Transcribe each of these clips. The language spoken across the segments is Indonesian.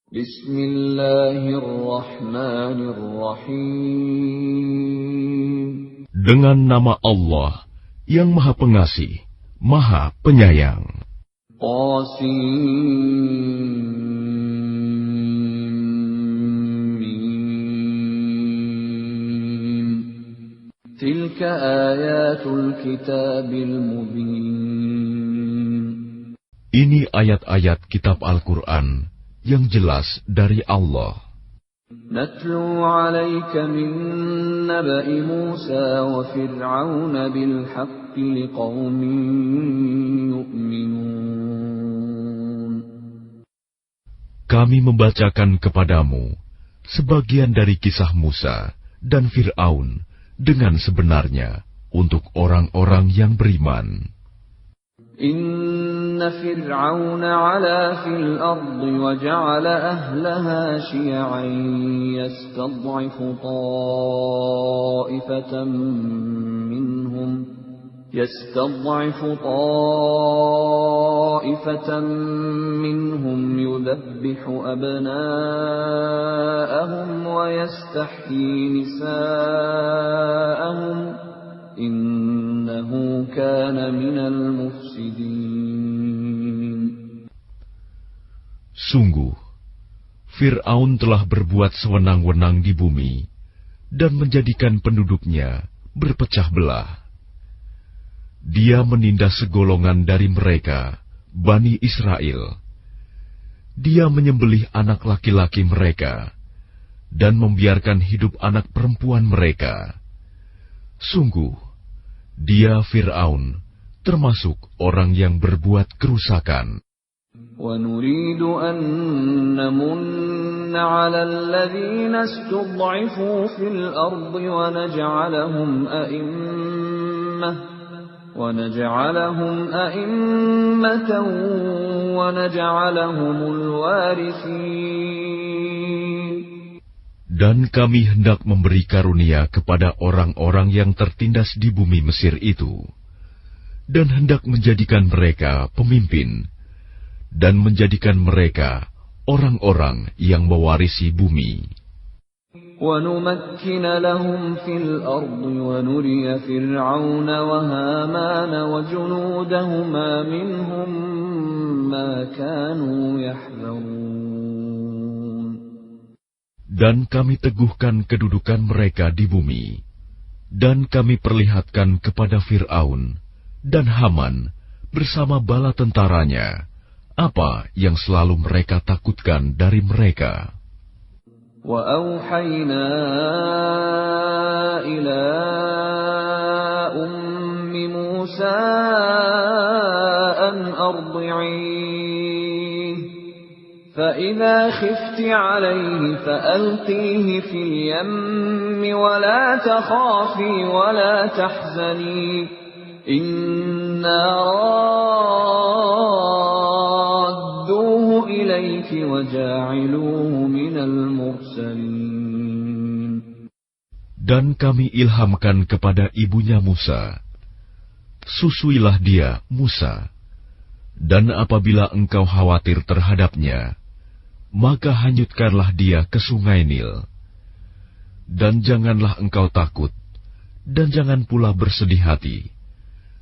Bismillahirrahmanirrahim. Dengan nama Allah yang Maha Pengasih, Maha Penyayang. Qasim. Tilka ayatul kitabil mubin. Ini ayat-ayat kitab Al-Quran yang jelas dari Allah. Natlu 'alaika min naba'i Musa wa Fir'aun bil haqqi liqaumin yu'minun. Kami membacakan kepadamu sebagian dari kisah Musa dan Fir'aun dengan sebenarnya untuk orang-orang yang beriman. Inna Fir'aun 'ala fil ardi wa ja'ala ahlaha syi'an yastad'ifu ta'ifatan minhum yudhabbihu abna'ahum wa yastahyi nisa'ahum innahu kana minal mufsidin. Sungguh, Fir'aun telah berbuat sewenang-wenang di bumi dan menjadikan penduduknya berpecah belah. Dia menindas segolongan dari mereka, Bani Israel. Dia menyembelih anak laki-laki mereka dan membiarkan hidup anak perempuan mereka. Sungguh, dia Fir'aun termasuk orang yang berbuat kerusakan. وَنُرِيدُ أَن نَّمُنَّ عَلَى الَّذِينَ اسْتُضْعِفُوا فِي الْأَرْضِ وَنَجْعَلَهُمْ أَئِمَّةً وَنَجْعَلَهُمُ الْوَارِثِينَ. Dan kami hendak memberi karunia kepada orang-orang yang tertindas di bumi Mesir itu, dan hendak menjadikan mereka pemimpin, dan menjadikan mereka orang-orang yang mewarisi bumi. وَنُمَكِّنَ لَهُمْ فِي الْأَرْضِ وَنُرِيَ فِرْعَوْنَ وَهَامَانَ وَجُنُودَهُمَا مِنْهُمْ مَا كَانُوا يَحْذَرُونَ. Dan kami teguhkan kedudukan mereka di bumi, dan kami perlihatkan kepada Fir'aun dan Haman bersama bala tentaranya apa yang selalu mereka takutkan dari mereka. وَأَوْحَيْنَا إِلَىٰ أُمِّ مُوسَىٰ أَنْ أَرْضِعِيهِ فَإِذَا خِفْتِ عَلَيْهِ فَأَلْقِيهِ فِي الْيَمِّ وَلَا تَخَافِي وَلَا تَحْزَنِي إِنَّا رَادُّوهُ إِلَيْكِ وَجَاعِلُوهُ مِنَ الْمُرْسَلِينَ. Dan kami ilhamkan kepada ibunya Musa, susuilah dia, Musa, dan apabila engkau khawatir terhadapnya, maka hanyutkanlah dia ke sungai Nil. Dan janganlah engkau takut, dan jangan pula bersedih hati.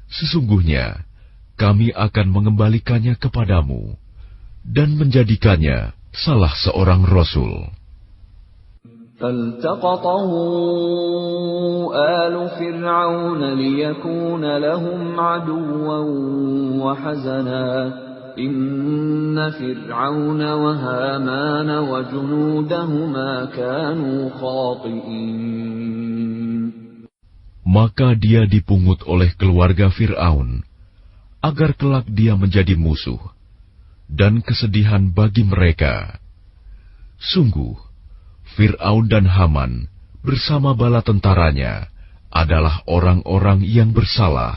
Sesungguhnya, kami akan mengembalikannya kepadamu, dan menjadikannya salah seorang Rasul. فَالْتَقَطَهُ آلُ فِرْعَوْنَ لِيَكُونَ لَهُمْ عَدُوًّا وَحَزَنًا إِنَّ فِرْعَوْنَ وَهَامَانَ وَجُنُودَهُمَا كَانُوا خَاطِئِينَ. Maka dia dipungut oleh keluarga Fir'aun, agar kelak dia menjadi musuh dan kesedihan bagi mereka. Sungguh, Fir'aun dan Haman bersama bala tentaranya adalah orang-orang yang bersalah.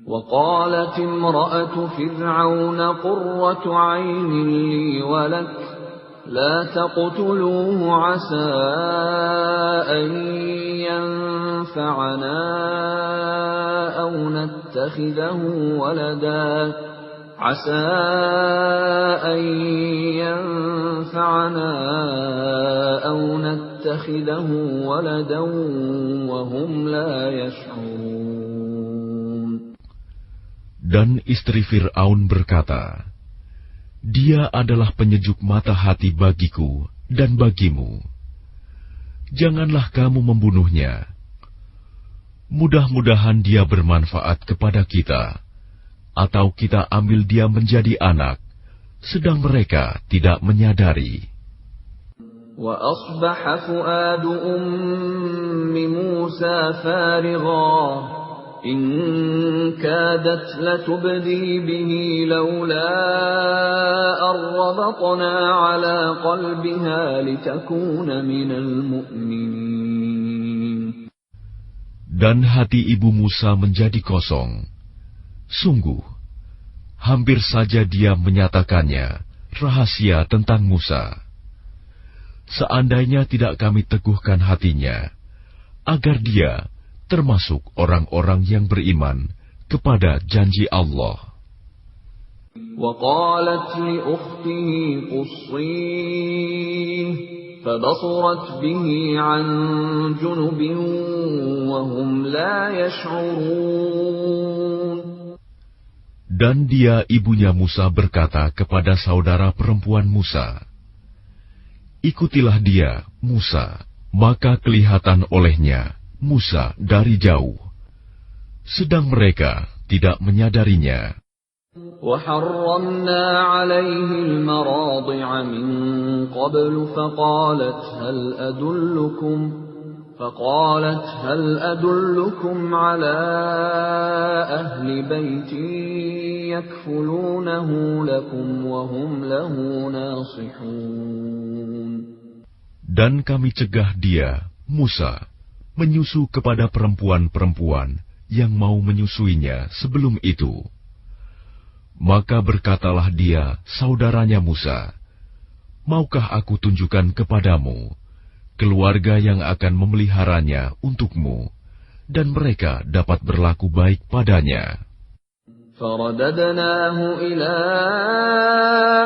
وَقَالَتِ امْرَأَةُ فِرْعَوْنَ قُرَّةُ عَيْنٍ لِّي وَلَكَ لَا تَقْتُلُوهُ عَسَىٰ أَن يَنفَعَنَا أَوْ نَتَّخِذَهُ وَلَدًا عَسَىٰ أَن ينفعنا أو نتخذه ولدا وهم لا يشعرون. Dan istri Fir'aun berkata, Dia adalah penyejuk mata hati bagiku dan bagimu. Janganlah kamu membunuhnya. Mudah-mudahan dia bermanfaat kepada kita, atau kita ambil dia menjadi anak, sedang mereka tidak menyadari. وَأَصْبَحَ فُؤَادُ أُمِّ مُوسَى فَارِغًا إِنْ كَادَتْ لَتُبْدِي بِهِ لَوْلَا أَنْ رَبَطْنَا عَلَى قَلْبِهَا لِتَكُونَ مِنَ الْمُؤْمِنِينَ. Dan hati ibu Musa menjadi kosong. Sungguh, hampir saja dia menyatakannya rahasia tentang Musa. Seandainya tidak kami teguhkan hatinya, agar dia termasuk orang-orang yang beriman kepada janji Allah. وَقَالَتْ لِأُخْتِهِ قُصِّيهِ فَبَصُرَتْ بِهِ عَنْ جُنُبٍ وَهُمْ لَا يَشْعُرُونَ. Dan dia ibunya Musa berkata kepada saudara perempuan Musa, Ikutilah dia, Musa. Maka kelihatan olehnya Musa dari jauh, sedang mereka tidak menyadarinya. وَحَرَّمْنَا عَلَيْهِ الْمَرَاضِعَ مِنْ قَبْلُ فقالت هل أدلكم على أهل بيت يكفلونه لكم وهم له ناصحون. Dan kami cegah dia, Musa, menyusu kepada perempuan-perempuan yang mau menyusuinya sebelum itu. Maka berkatalah dia, saudaranya Musa, Maukah aku tunjukkan kepadamu keluarga yang akan memeliharanya untukmu, dan mereka dapat berlaku baik padanya. فَرَدَدْنَاهُ إِلَىٰ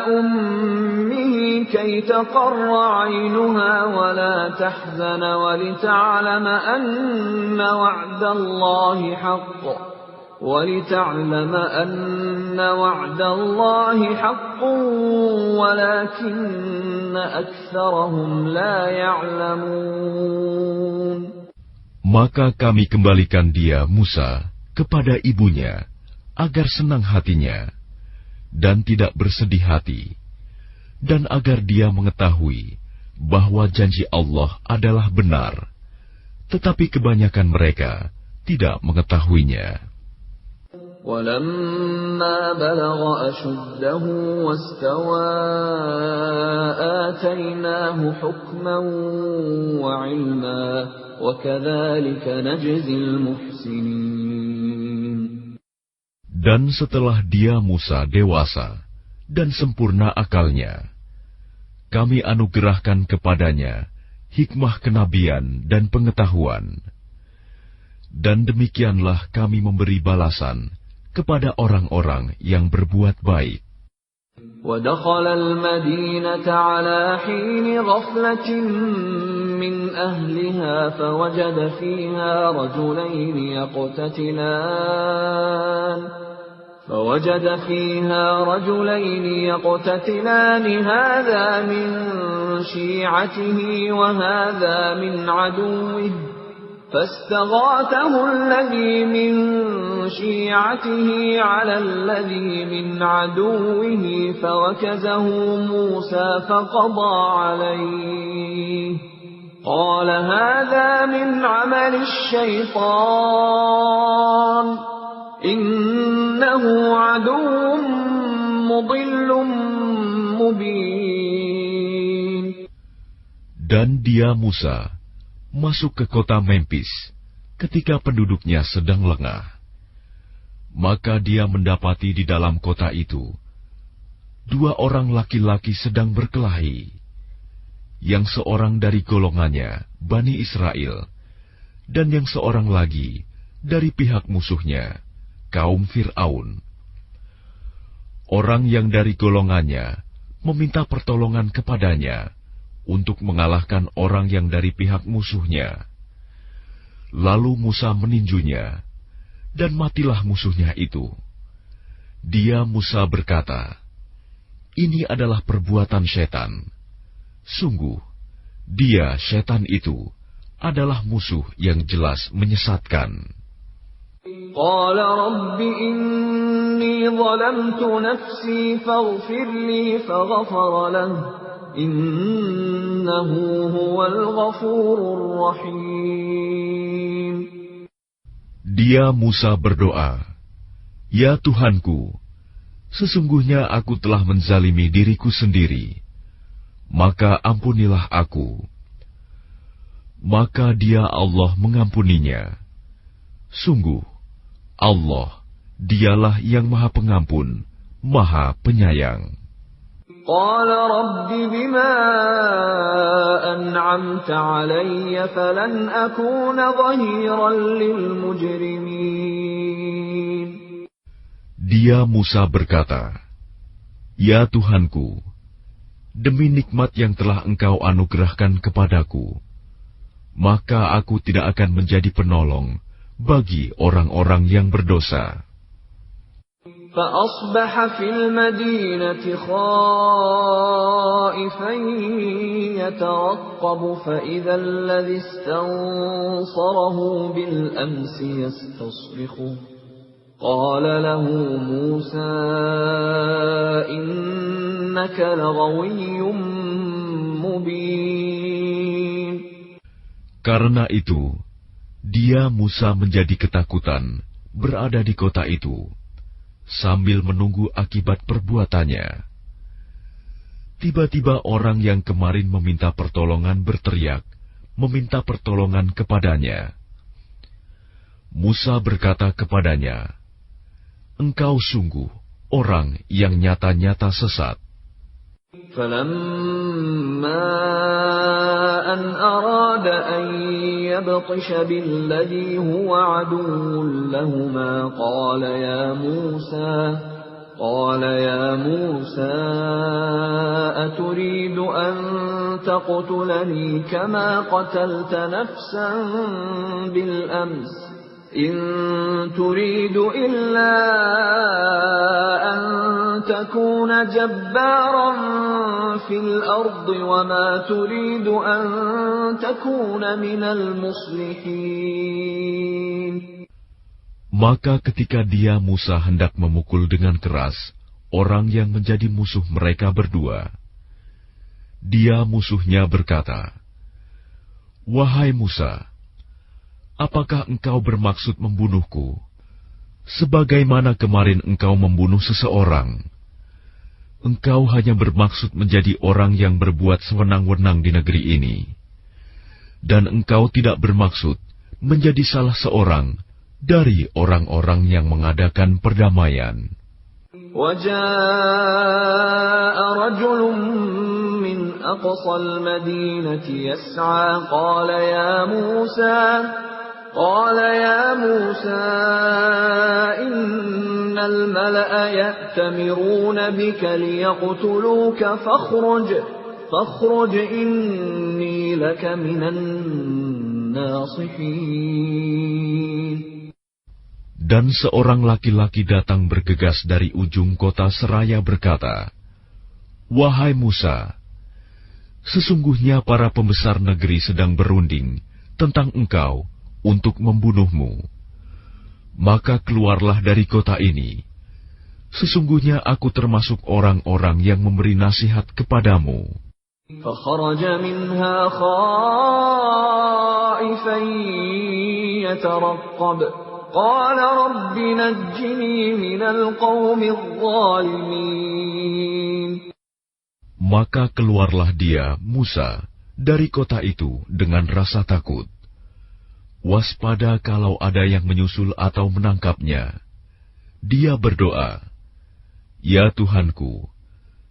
أُمِّهِ كَيْ تَقَرَّ عَيْنُهَا وَلَا تَحْزَنَ وَلِتَعْلَمَ أَنَّ وَعْدَ اللَّهِ حَقٌّ وَلَكِنَّ أَكْثَرَهُمْ لَا يَعْلَمُونَ. Maka kami kembalikan dia, Musa, kepada ibunya, agar senang hatinya, dan tidak bersedih hati, dan agar dia mengetahui bahwa janji Allah adalah benar, tetapi kebanyakan mereka tidak mengetahuinya. وَلَمَّا بَلَغَ أَشُدَّهُ وَاسْتَوَى آتَيْنَاهُ حُكْمًا وَعِلْمًا وَكَذَلِكَ نَجْزِي الْمُحْسِنِينَ. Dan setelah dia Musa dewasa dan sempurna akalnya, kami anugerahkan kepadanya hikmah kenabian dan pengetahuan. Dan demikianlah kami memberi balasan kepada orang-orang yang berbuat baik. وَدَخَلَ الْمَدِينَةَ عَلَى حِينِ غَفْلَةٍ مِّنْ أَهْلِهَا فوجد فيها رجلين يقتتلان هذا من شيعته وهذا من عدوه فاستغاثه الذي من شيعته على الذي من عدوه فوكزه موسى فقضى عليه قال هذا من عمل الشيطان إنه عدو مضل مبين. Dan dia Musa masuk ke kota Memphis ketika penduduknya sedang lengah. Maka dia mendapati di dalam kota itu 2 orang laki-laki sedang berkelahi, yang seorang dari golongannya Bani Israel, dan yang seorang lagi dari pihak musuhnya, kaum Fir'aun. Orang yang dari golongannya meminta pertolongan kepadanya untuk mengalahkan orang yang dari pihak musuhnya. Lalu Musa meninjunya, dan matilah musuhnya itu. Dia Musa berkata, "Ini adalah perbuatan setan. Sungguh, dia setan itu adalah musuh yang jelas menyesatkan." قال رب إني ظلمت نفسي فاغفر لي فغفر له إنه هو الغفور الرحيم. Dia Musa berdoa, "Ya Tuhanku, sesungguhnya aku telah menzalimi diriku sendiri, maka ampunilah aku." Maka dia Allah mengampuninya. Sungguh, Allah, dialah yang Maha Pengampun, Maha Penyayang. قال رب بما أنعمت علي فلن أكون ظهيرا للمجرمين. Dia Musa berkata, "Ya Tuhanku, demi nikmat yang telah Engkau anugerahkan kepadaku, maka aku tidak akan menjadi penolong bagi orang-orang yang berdosa." فأصبح في المدينة خائفا يترقب فإذا الذي استنصره بالأمس يستصرخه قال له موسى إنك لغوي مبين. Karena itu, dia Musa menjadi ketakutan berada di kota itu, sambil menunggu akibat perbuatannya. Tiba-tiba orang yang kemarin meminta pertolongan berteriak, meminta pertolongan kepadanya. Musa berkata kepadanya, "Engkau sungguh orang yang nyata-nyata sesat." فلما أن أراد أن يبطش بالذي هو عدو لهما قال يا موسى أتريد أن تقتلني كما قتلت نفسا بالأمس إن تريد إلا أن تكون جبارا في الأرض وما تريد أن تكون من المصلحين. Maka ketika dia Musa hendak memukul dengan keras orang yang menjadi musuh mereka berdua, dia musuhnya berkata, "Wahai Musa, apakah engkau bermaksud membunuhku, sebagaimana kemarin engkau membunuh seseorang? Engkau hanya bermaksud menjadi orang yang berbuat sewenang-wenang di negeri ini, dan engkau tidak bermaksud menjadi salah seorang dari orang-orang yang mengadakan perdamaian." وجاء رجل من أقصى المدينة يسعى قال يا موسى إن الملأ يأتمرون بك ليقتلوك فاخرج إني لك من الناصحين. Dan seorang laki-laki datang bergegas dari ujung kota seraya berkata, "Wahai Musa, sesungguhnya para pembesar negeri sedang berunding tentang engkau untuk membunuhmu. Maka keluarlah dari kota ini. Sesungguhnya aku termasuk orang-orang yang memberi nasihat kepadamu." فخرج منها خائفا يترقب قال رب نجني من القوم الظالمين. Maka keluarlah dia, Musa, dari kota itu dengan rasa takut. Waspada kalau ada yang menyusul atau menangkapnya. Dia berdoa, "Ya Tuhanku,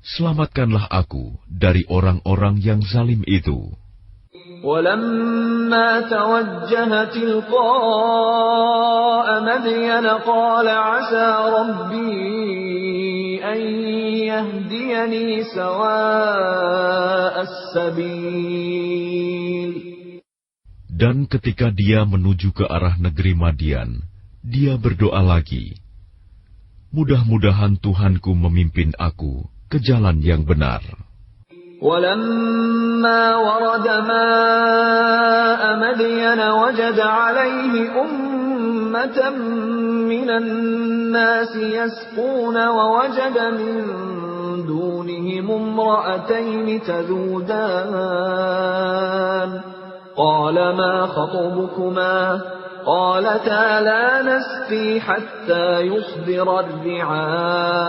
selamatkanlah aku dari orang-orang yang zalim itu." ولما توجه تلقاء مدين قال عسى ربي أن يهديني سواء السبيل. Dan ketika dia menuju ke arah negeri Madian, dia berdoa lagi, mudah-mudahan Tuhanku memimpin aku ke jalan yang benar. وَلَمَّا وَرَدَ مَاءَ مَدْيَنَ وَجَدَ عَلَيْهِ أُمَّةً مِّنَ النَّاسِ يَسْقُونَ وَوَجَدَ مِن دُونِهِمُ امْرَأَتَيْنِ تَذُودَانِ قَالَ مَا خَطْبُكُمَا قَالَتَا لَا نَسْقِي حَتَّى يُصْدِرَ الرِّعَاءُ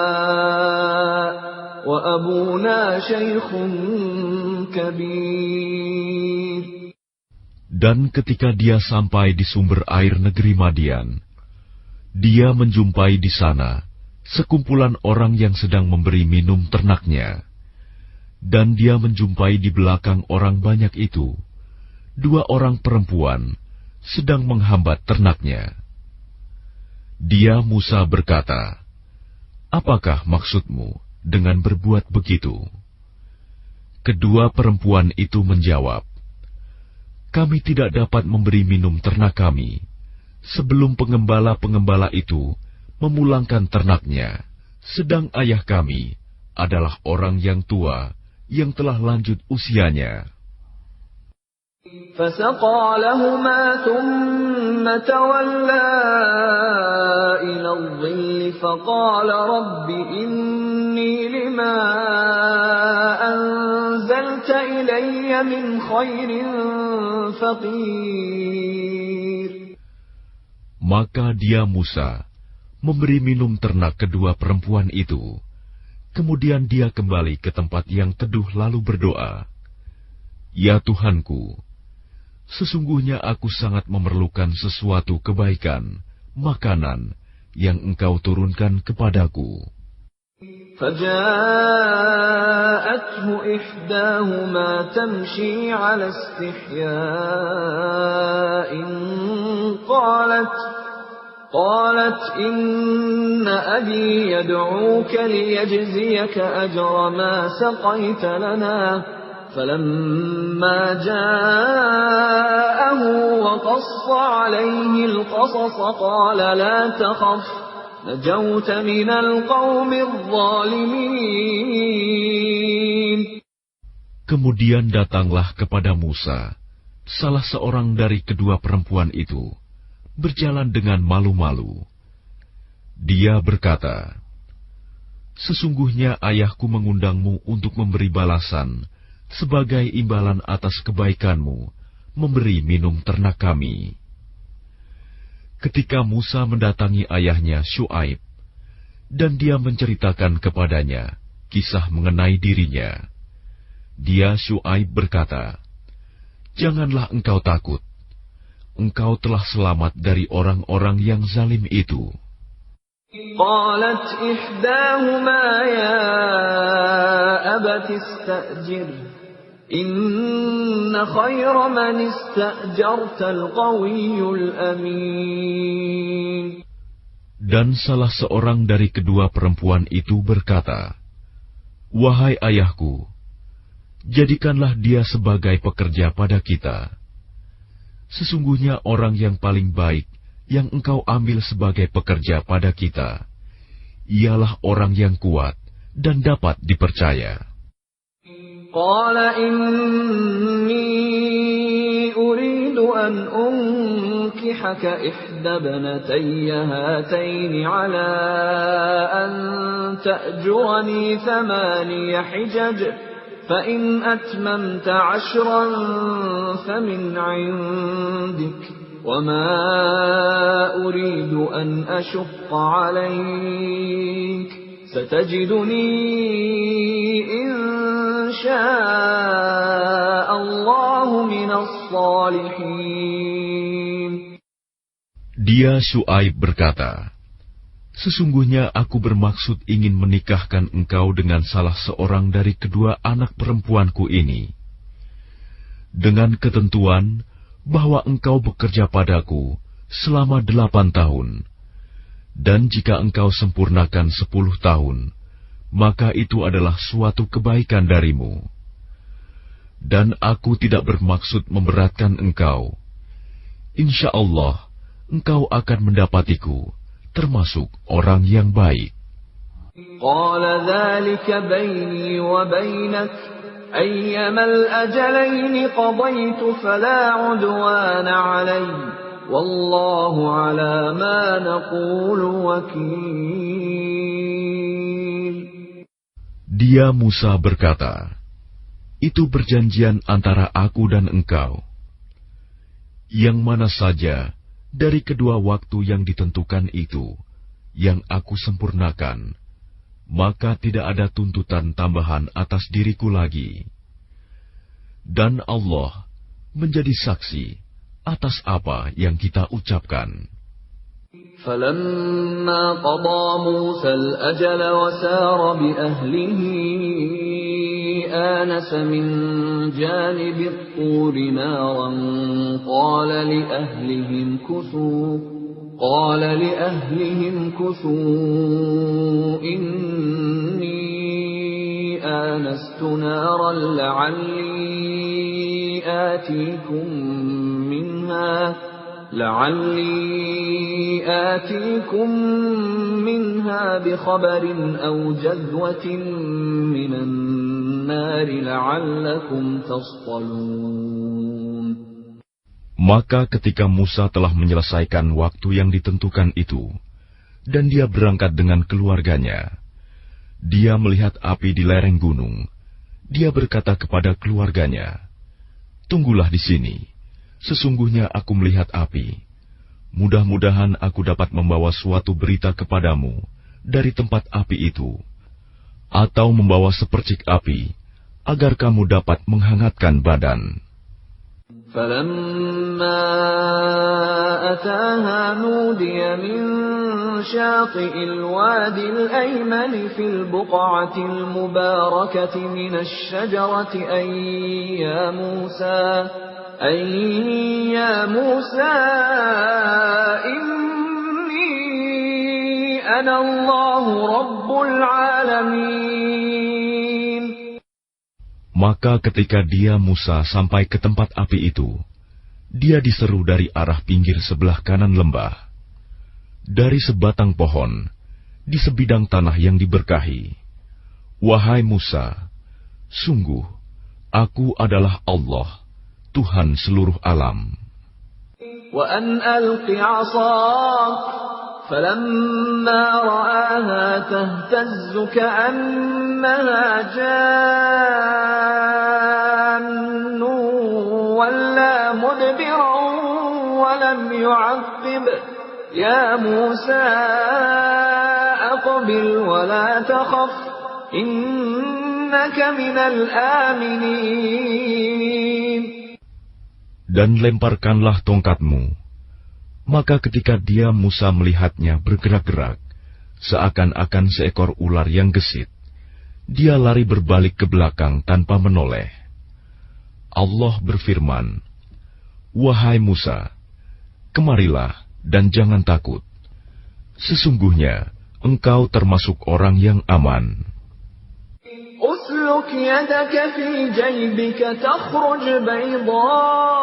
وَأَبُونَا شَيْخٌ كَبِيرٌ. Dan ketika dia sampai di sumber air negeri Madian, dia menjumpai di sana sekumpulan orang yang sedang memberi minum ternaknya. Dan dia menjumpai di belakang orang banyak itu 2 orang perempuan sedang menghambat ternaknya. Dia Musa berkata, "Apakah maksudmu dengan berbuat begitu?" Kedua perempuan itu menjawab, "Kami tidak dapat memberi minum ternak kami sebelum pengembala-pengembala itu memulangkan ternaknya, sedang ayah kami adalah orang yang tua yang telah lanjut usianya." فَسَقَى لَهُمَا ثُمَّ تَوَلَّى إِلَى الظِّلِّ فَقَالَ رَبِّ إِنِّي لِمَا أَنزَلْتَ إِلَيَّ مِنْ خَيْرٍ فَقِيرٌ. Maka dia Musa memberi minum ternak kedua perempuan itu. Kemudian dia kembali ke tempat yang teduh lalu berdoa, "Ya Tuhanku, sesungguhnya aku sangat memerlukan sesuatu kebaikan, makanan yang Engkau turunkan kepadaku." فَجَاءَتْهُ إِحْدَاهُمَا تَمْشِي عَلَى اسْتِحْيَاءٍ قالت إن أبي يدعوك ليجزيك أجر ما سقيت لنا فلما جاءه وقص عليه القصص قال لا تخف نجوت من القوم الظالمين. Kemudian datanglah kepada Musa salah seorang dari kedua perempuan itu, berjalan dengan malu-malu. Dia berkata, "Sesungguhnya ayahku mengundangmu untuk memberi balasan sebagai imbalan atas kebaikanmu memberi minum ternak kami." Ketika Musa mendatangi ayahnya Syuaib, dan dia menceritakan kepadanya kisah mengenai dirinya, dia Syuaib berkata, "Janganlah engkau takut. Engkau telah selamat dari orang-orang yang zalim itu." قالت إحداهما يا أبت استأجره إن خير من استأجرت القوي الأمين. Dan salah seorang dari kedua perempuan itu berkata, "Wahai ayahku, jadikanlah dia sebagai pekerja pada kita. Sesungguhnya orang yang paling baik yang engkau ambil sebagai pekerja pada kita, ialah orang yang kuat dan dapat dipercaya." قال إني أريد أن أنكحك إحدى ابنتي هاتين على أن تأجرني 8 حجج فإن أتممت 10 فمن عندك وما أريد أن أشق عليك ستجدني إن شاء الله من الصالحين. Dia Syuaib berkata, "Sesungguhnya aku bermaksud ingin menikahkan engkau dengan salah seorang dari kedua anak perempuanku ini, dengan ketentuan bahwa engkau bekerja padaku selama 8 tahun, dan jika engkau sempurnakan 10 tahun, maka itu adalah suatu kebaikan darimu. Dan aku tidak bermaksud memberatkan engkau. Insya Allah, engkau akan mendapatiku, termasuk orang yang baik. Qala dzalika baini wa bainak, ayyama al-ajalaini qadaytu fala 'udwana 'alayya, wallahu 'ala ma naqulu wakil. Dia Musa berkata, itu perjanjian antara aku dan engkau. Yang mana saja dari kedua waktu yang ditentukan itu, yang aku sempurnakan, maka tidak ada tuntutan tambahan atas diriku lagi. Dan Allah menjadi saksi atas apa yang kita ucapkan. فَلَمَّا قَضَى مُوسَى الْأَجَلَ وَسَارَ بِأَهْلِهِ آنَسَ مِنْ جَانِبِ الطُّورِ نَارًا قَالَ لِأَهْلِهِمْ كُثُوا إِنِّي آنَسْتُ نَارًا لعلي آتيكم منها بخبر أو جذوة من النار لعلكم تصطلون. Maka ketika Musa telah menyelesaikan waktu yang ditentukan itu, dan dia berangkat dengan keluarganya, dia melihat api di lereng gunung. Dia berkata kepada keluarganya, "Tunggulah di sini. Sesungguhnya aku melihat api. Mudah-mudahan aku dapat membawa suatu berita kepadamu dari tempat api itu, atau membawa sepercik api, agar kamu dapat menghangatkan badan." فَلَمَّا أَتَاهَا نُودِيَ مِن شَاطِئِ الْوَادِ الْأَيْمَنِ فِي الْبُقْعَةِ الْمُبَارَكَةِ مِنَ الشَّجَرَةِ أَن يَا مُوسَى إِنِّي أَنَا اللَّهُ رَبُّ الْعَالَمِينَ. Maka ketika dia Musa sampai ke tempat api itu, dia diseru dari arah pinggir sebelah kanan lembah. Dari sebatang pohon, di sebidang tanah yang diberkahi, "Wahai Musa, sungguh, aku adalah Allah, Tuhan seluruh alam. وَأَنْ أَلْقِ عَصَاكَ فَلَمَّا رَآهَا تَهْتَزُّ كَأَنَّهَا جَانٌّ وَلَّىٰ مُدْبِرًا وَلَمْ يُعَقِّبْ يَا مُوسَىٰ أَقْبِلْ وَلَا تَخَفْ إِنَّكَ مِنَ الْآمِنِينَ. Dan lemparkanlah tongkatmu." Maka ketika dia Musa melihatnya bergerak-gerak, seakan-akan seekor ular yang gesit, dia lari berbalik ke belakang tanpa menoleh. Allah berfirman, "Wahai Musa, kemarilah dan jangan takut. Sesungguhnya engkau termasuk orang yang aman." أسلك يدك في جيبك تخرج بيضاء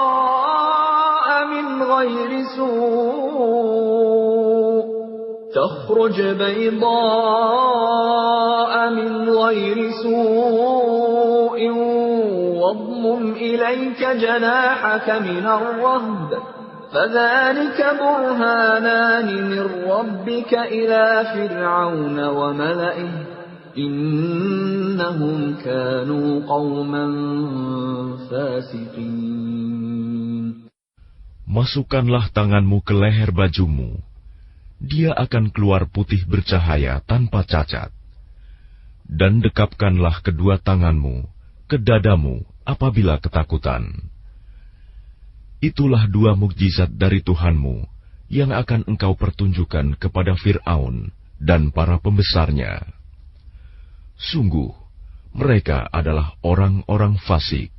من غير سوء واضمم إليك جناحك من الرهب فذلك برهانان من ربك إلى فرعون وملئه إنهم كانوا قوما فاسقين. Masukkanlah tanganmu ke leher bajumu. Dia akan keluar putih bercahaya tanpa cacat. Dan dekapkanlah kedua tanganmu ke dadamu apabila ketakutan. Itulah dua mukjizat dari Tuhanmu yang akan engkau pertunjukkan kepada Fir'aun dan para pembesarnya. Sungguh, mereka adalah orang-orang fasik.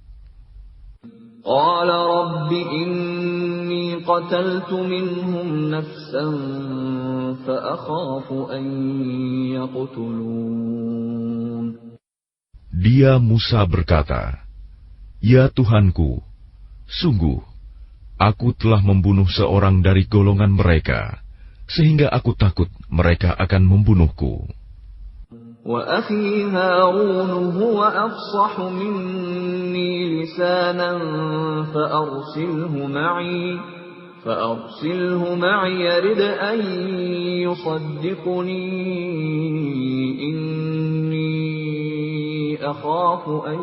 قال رب إني قتلت منهم نفسا فأخاف أن يقتلون. Dia Musa berkata, "Ya Tuhanku, sungguh, aku telah membunuh seorang dari golongan mereka, sehingga aku takut mereka akan membunuhku." وأخي هارون هو أفصح مني لسانا فأرسله معي يرد أن يصدقني إني أخاف أن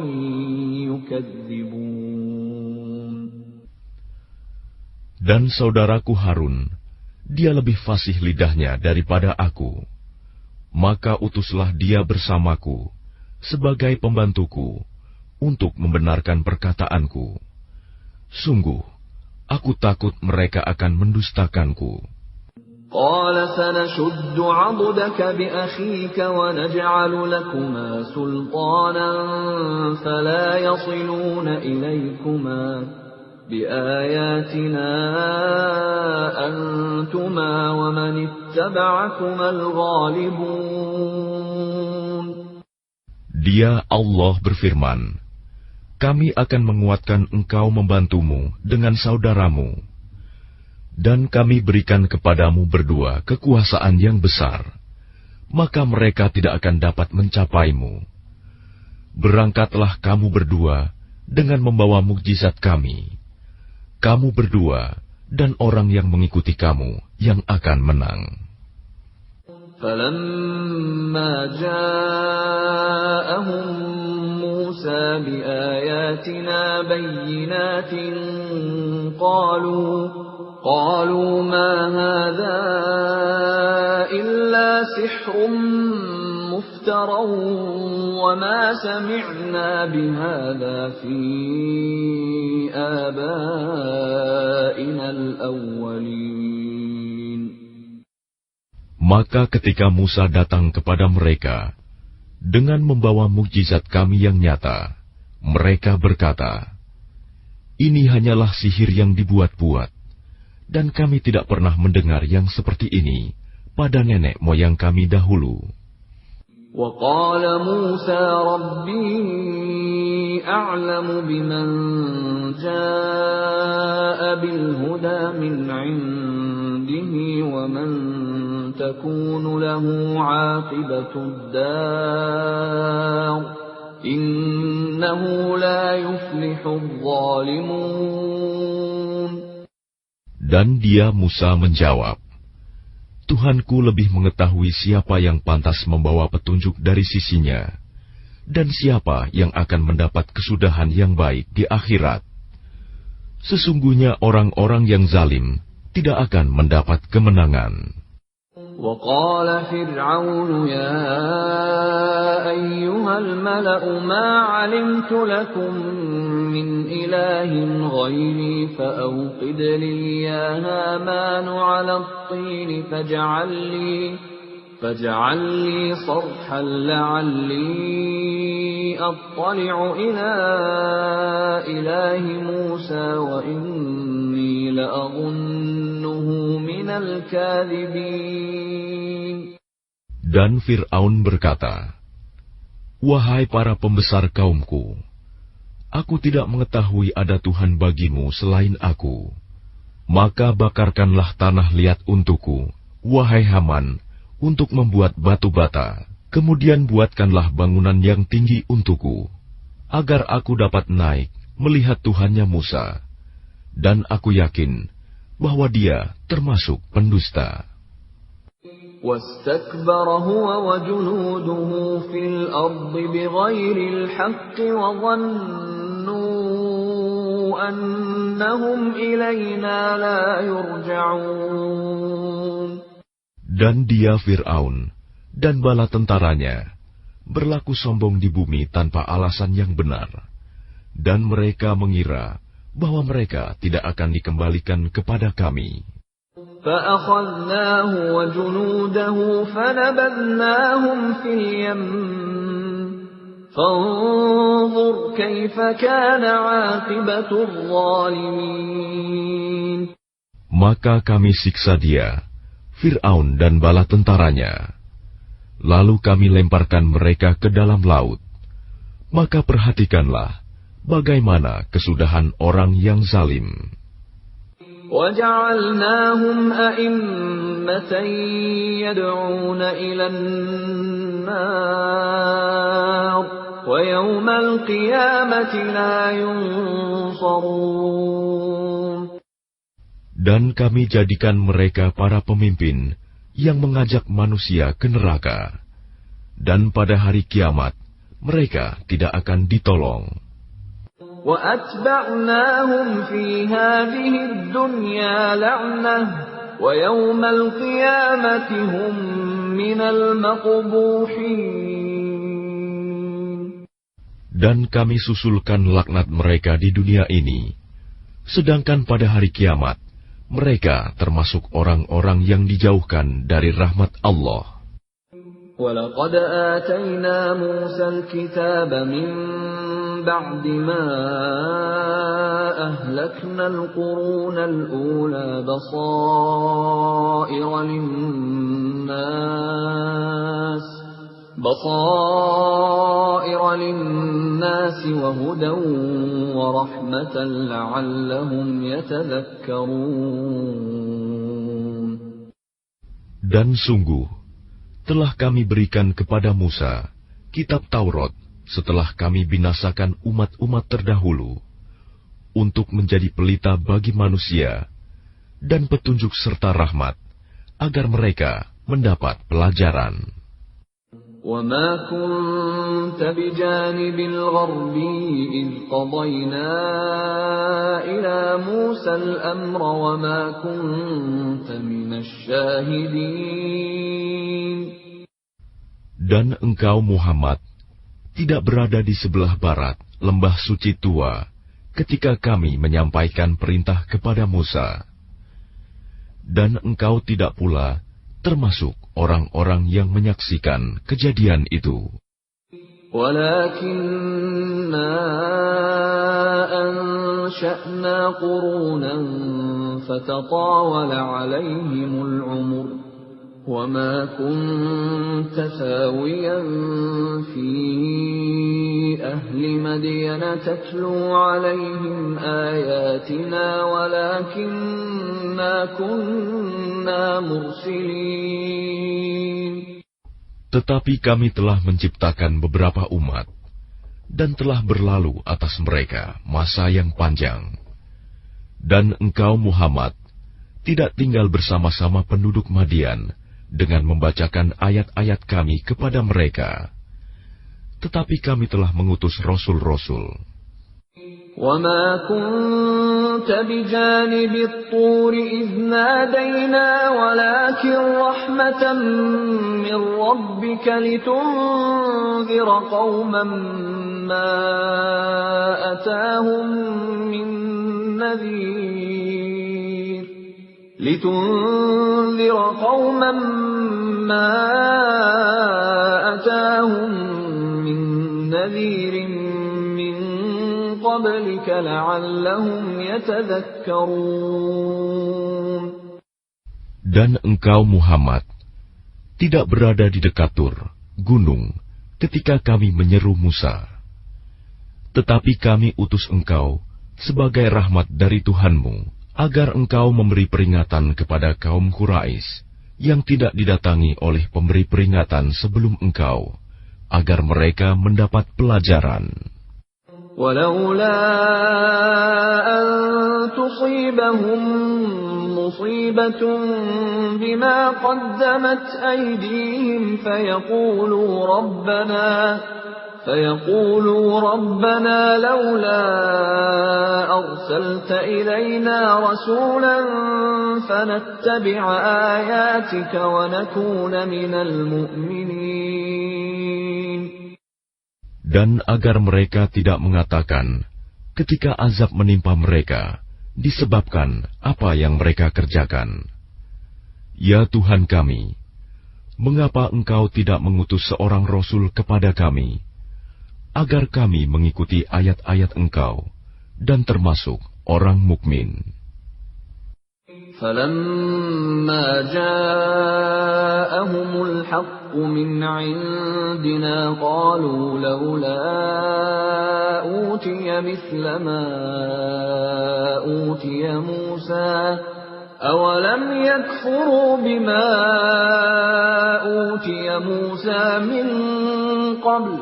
يكذبون. Dan saudaraku Harun, dia lebih fasih lidahnya daripada aku. Maka utuslah dia bersamaku sebagai pembantuku untuk membenarkan perkataanku. Sungguh, aku takut mereka akan mendustakanku. قال سنشد عضدك بأخيك ونجعل لكما سلطانا فلا يصلون إليكما بآياتنا أنتما ومن اتبعكما الغالبون. Dia Allah berfirman, kami akan menguatkan engkau membantumu dengan saudaramu, dan kami berikan kepadamu berdua kekuasaan yang besar, maka mereka tidak akan dapat mencapaimu. Berangkatlah kamu berdua dengan membawa mukjizat kami. Kamu berdua dan orang yang mengikuti kamu yang akan menang. فَلَمَّا جَاءَهُم مُوسَى بِآيَاتِنَا بَيِّنَاتٍ قَالُوا مَا هَذَا إِلَّا سِحْرٌ مُفْتَرًى وَمَا سَمِعْنَا بِهَذَا فِي آبَائِنَا الْأَوَّلِينَ. Maka ketika Musa datang kepada mereka dengan membawa mukjizat kami yang nyata, mereka berkata, "Ini hanyalah sihir yang dibuat-buat, dan kami tidak pernah mendengar yang seperti ini pada nenek moyang kami dahulu." وَقَالَ مُوسَى رَبِّي أَعْلَمُ بِمَنْ جَاءَ بِالْهُدَى مِنْ عِنْدِهِ وَمَنْ تَكُونُ لَهُ عَاقِبَةُ الدَّارِ إِنَّهُ لَا يُفْلِحُ الظَّالِمُونَ. Dan dia Musa menjawab, Tuhanku lebih mengetahui siapa yang pantas membawa petunjuk dari sisinya, dan siapa yang akan mendapat kesudahan yang baik di akhirat. Sesungguhnya orang-orang yang zalim tidak akan mendapat kemenangan. وَقَالَ فِرْعَوْنُ يَا أَيُّهَا الْمَلَأُ مَا عَلِمْتُ لَكُمْ مِنْ إِلَٰهٍ غَيْرِي فَأَوْقِدْ لِي يَا هَامَانُ عَلَى الطِّينِ فَاجْعَل لِّي صَرْحًا لَّعَلِّي أَطَّلِعُ إِلَىٰ إِلَٰهِ مُوسَىٰ وَإِنِّي لَأَظُنُّهُ مِنَ الْكَاذِبِينَ. Dan Fir'aun berkata, "Wahai para pembesar kaumku, aku tidak mengetahui ada Tuhan bagimu selain aku. Maka bakarkanlah tanah liat untukku, wahai Haman, untuk membuat batu bata. Kemudian buatkanlah bangunan yang tinggi untukku, agar aku dapat naik melihat Tuhannya Musa. Dan aku yakin bahwa dia termasuk pendusta." وَاسْتَكْبَرَ هُوَ وَجُنُودُهُ فِي الْأَرْضِ بِغَيْرِ الْحَقِّ وَظَنُّوا أَنَّهُمْ إِلَيْنَا لَا يُرْجَعُونَ. Dan dia Fir'aun dan bala tentaranya berlaku sombong di bumi tanpa alasan yang benar, dan mereka mengira bahwa mereka tidak akan dikembalikan kepada kami. فَأَخَذْنَاهُ وَجُنُودَهُ فَنَبَذْنَاهُمْ فِي الْيَمِّ فَانظُرْ كَيْفَ كَانَ عَاقِبَةُ الظَّالِمِينَ. Maka kami siksa dia, Fir'aun dan bala tentaranya. Lalu kami lemparkan mereka ke dalam laut. Maka perhatikanlah bagaimana kesudahan orang yang zalim. وَجَعَلْنَاهُمْ أَئِمَّةً يَدْعُونَ إِلَى النَّارِ وَيَوْمَ الْقِيَامَةِ لَا يُنصَرُونَ. Dan kami jadikan mereka para pemimpin yang mengajak manusia ke neraka. Dan pada hari kiamat, mereka tidak akan ditolong. وَأَتْبَعْنَاهُمْ فِي هَذِهِ الدُّنْيَا لَعْنَةً وَيَوْمَ الْقِيَامَةِ هُمْ مِنَ الْمَقْبُوحِينَ. Dan kami susulkan laknat mereka di dunia ini, sedangkan pada hari kiamat, mereka termasuk orang-orang yang dijauhkan dari rahmat Allah. وَلَقَدْ آتَيْنَا مُوسَى الْكِتَابَ مِنْ بَعْدِ مَا أَهْلَكْنَا الْقُرُونَ الْأُولَى بَصَائِرَ لِلنَّاسِ وَهُدًى وَرَحْمَةً لَعَلَّهُمْ يَتَذَكَّرُونَ. Dan sungguh, telah kami berikan kepada Musa kitab Taurat setelah kami binasakan umat-umat terdahulu, untuk menjadi pelita bagi manusia dan petunjuk serta rahmat, agar mereka mendapat pelajaran. وَمَا كُنْتَ بِجَانِبِ الْغَرْبِيِّ إِذْ قَضَيْنَا إِلَى مُوسَى الْأَمْرَ وَمَا كُنْتَ مِنَ الشَّاهِدِينَ. Dan engkau Muhammad tidak berada di sebelah barat lembah suci tua ketika kami menyampaikan perintah kepada Musa. Dan engkau tidak pula termasuk orang-orang yang menyaksikan kejadian itu. وَلَكِنَّا أَنشَأْنَا قُرُونًا فَتَطَاوَلَ عَلَيْهِمُ الْعُمُرُ وَمَا كُنْتَ ثَاوِيًا فِي أَهْلِ مَدْيَنَ تَتْلُو عَلَيْهِمْ آيَاتِنَا وَلَكِنَّا كُنَّا مُرْسِلِينَ. Tetapi kami telah menciptakan beberapa umat, dan telah berlalu atas mereka masa yang panjang. Dan engkau Muhammad tidak tinggal bersama-sama penduduk Madian dengan membacakan ayat-ayat kami kepada mereka. Tetapi kami telah mengutus rasul-rasul. وَمَا كُنْتَ بِجَانِبِ الطُّورِ إِذْ نَادَيْنَا وَلَكِنْ رَحْمَةً مِّن رَّبِّكَ لِتُنذِرَ قَوْمًا مَّا أَتَاهُم مِّن نَّذِيرٍ مِّن قَبْلِكَ لَعَلَّهُمْ يَتَذَكَّرُونَ. Dan engkau Muhammad tidak berada di dekat Tur, gunung, ketika kami menyeru Musa. Tetapi kami utus engkau sebagai rahmat dari Tuhanmu, agar engkau memberi peringatan kepada kaum Quraisy yang tidak didatangi oleh pemberi peringatan sebelum engkau, agar mereka mendapat pelajaran. وَلَوْلَا أَن تُصِيبَهُم مُّصِيبَةٌ بِمَا قَدَّمَتْ أَيْدِيهِمْ فَيَقُولُوا رَبَّنَا لَوْلَا أَرْسَلْتَ إِلَيْنَا رَسُولًا فَنَتَّبِعَ آيَاتِكَ وَنَكُونَ مِنَ الْمُؤْمِنِينَ. Dan agar mereka tidak mengatakan ketika azab menimpa mereka disebabkan apa yang mereka kerjakan, "Ya Tuhan kami, mengapa Engkau tidak mengutus seorang Rasul kepada kami, agar kami mengikuti ayat-ayat Engkau dan termasuk orang mukmin?" فَلَمَّا جَاءَهُمُ الْحَقُّ مِنْ عِنْدِنَا قَالُوا لَوْلَا أُوتِيَ مِثْلَ مَا أُوتِيَ مُوسَى أَوَلَمْ يَكْفُرُوا بِمَا أُوتِيَ مُوسَى مِنْ قَبْلُ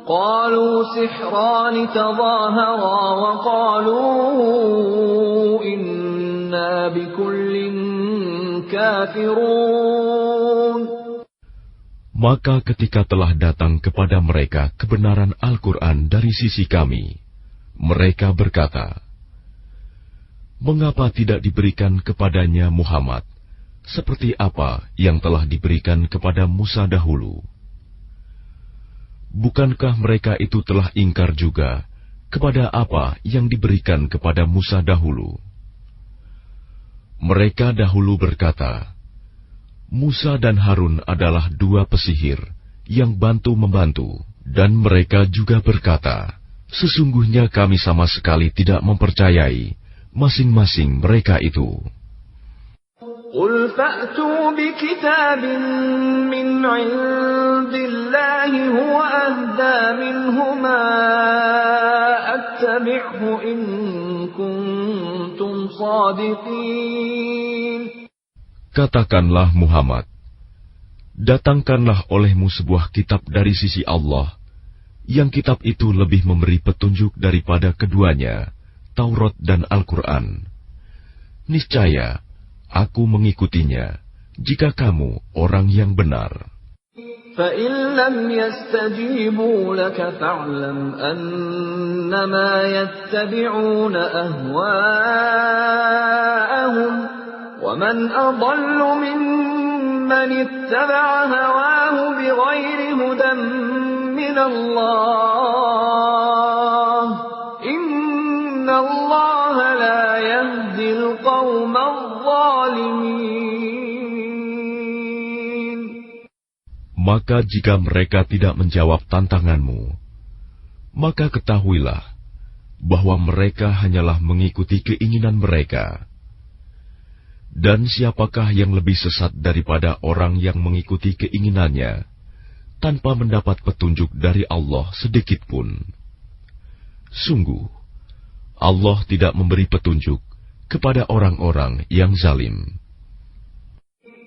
قَالُوا سِحْرَانِ تَظَاهَرَا وَقَالُوا إِنَّا بِكُلٍّ كَافِرُونَ. Maka ketika telah datang kepada mereka kebenaran Al-Quran dari sisi kami, mereka berkata, mengapa tidak diberikan kepadanya Muhammad seperti apa yang telah diberikan kepada Musa dahulu? Bukankah mereka itu telah ingkar juga kepada apa yang diberikan kepada Musa dahulu? Mereka dahulu berkata, Musa dan Harun adalah dua pesihir yang bantu-membantu, dan mereka juga berkata, sesungguhnya kami sama sekali tidak mempercayai masing-masing mereka itu. قُلْ فَأْتُوا بِكِتَابٍ مِّنْ عِندِ اللَّهِ هُوَ أَهْدَىٰ مِنْهُمَا أَتَّبِعْهُ إِن كُنتُمْ صَادِقِينَ. Katakanlah Muhammad, datangkanlah olehmu sebuah kitab dari sisi Allah, yang kitab itu lebih memberi petunjuk daripada keduanya, Taurat dan Al-Quran. Niscaya aku mengikutinya, jika kamu orang yang benar. فَإِن لَّمْ يَسْتَجِيبُوا لَكَ فَاعْلَمْ أَنَّمَا يَتَّبِعُونَ أَهْوَاءَهُمْ وَمَنْ أَضَلُّ مِمَّنِ اتَّبَعَ هَوَاهُ بِغَيْرِ هُدًى مِّنَ اللَّهِ إِنَّ اللَّهَ لَا يَهْدِي الْقَوْمَ الظَّالِمِينَ. Maka jika mereka tidak menjawab tantanganmu, maka ketahuilah bahwa mereka hanyalah mengikuti keinginan mereka. Dan siapakah yang lebih sesat daripada orang yang mengikuti keinginannya tanpa mendapat petunjuk dari Allah sedikit pun? Sungguh, Allah tidak memberi petunjuk kepada orang-orang yang zalim.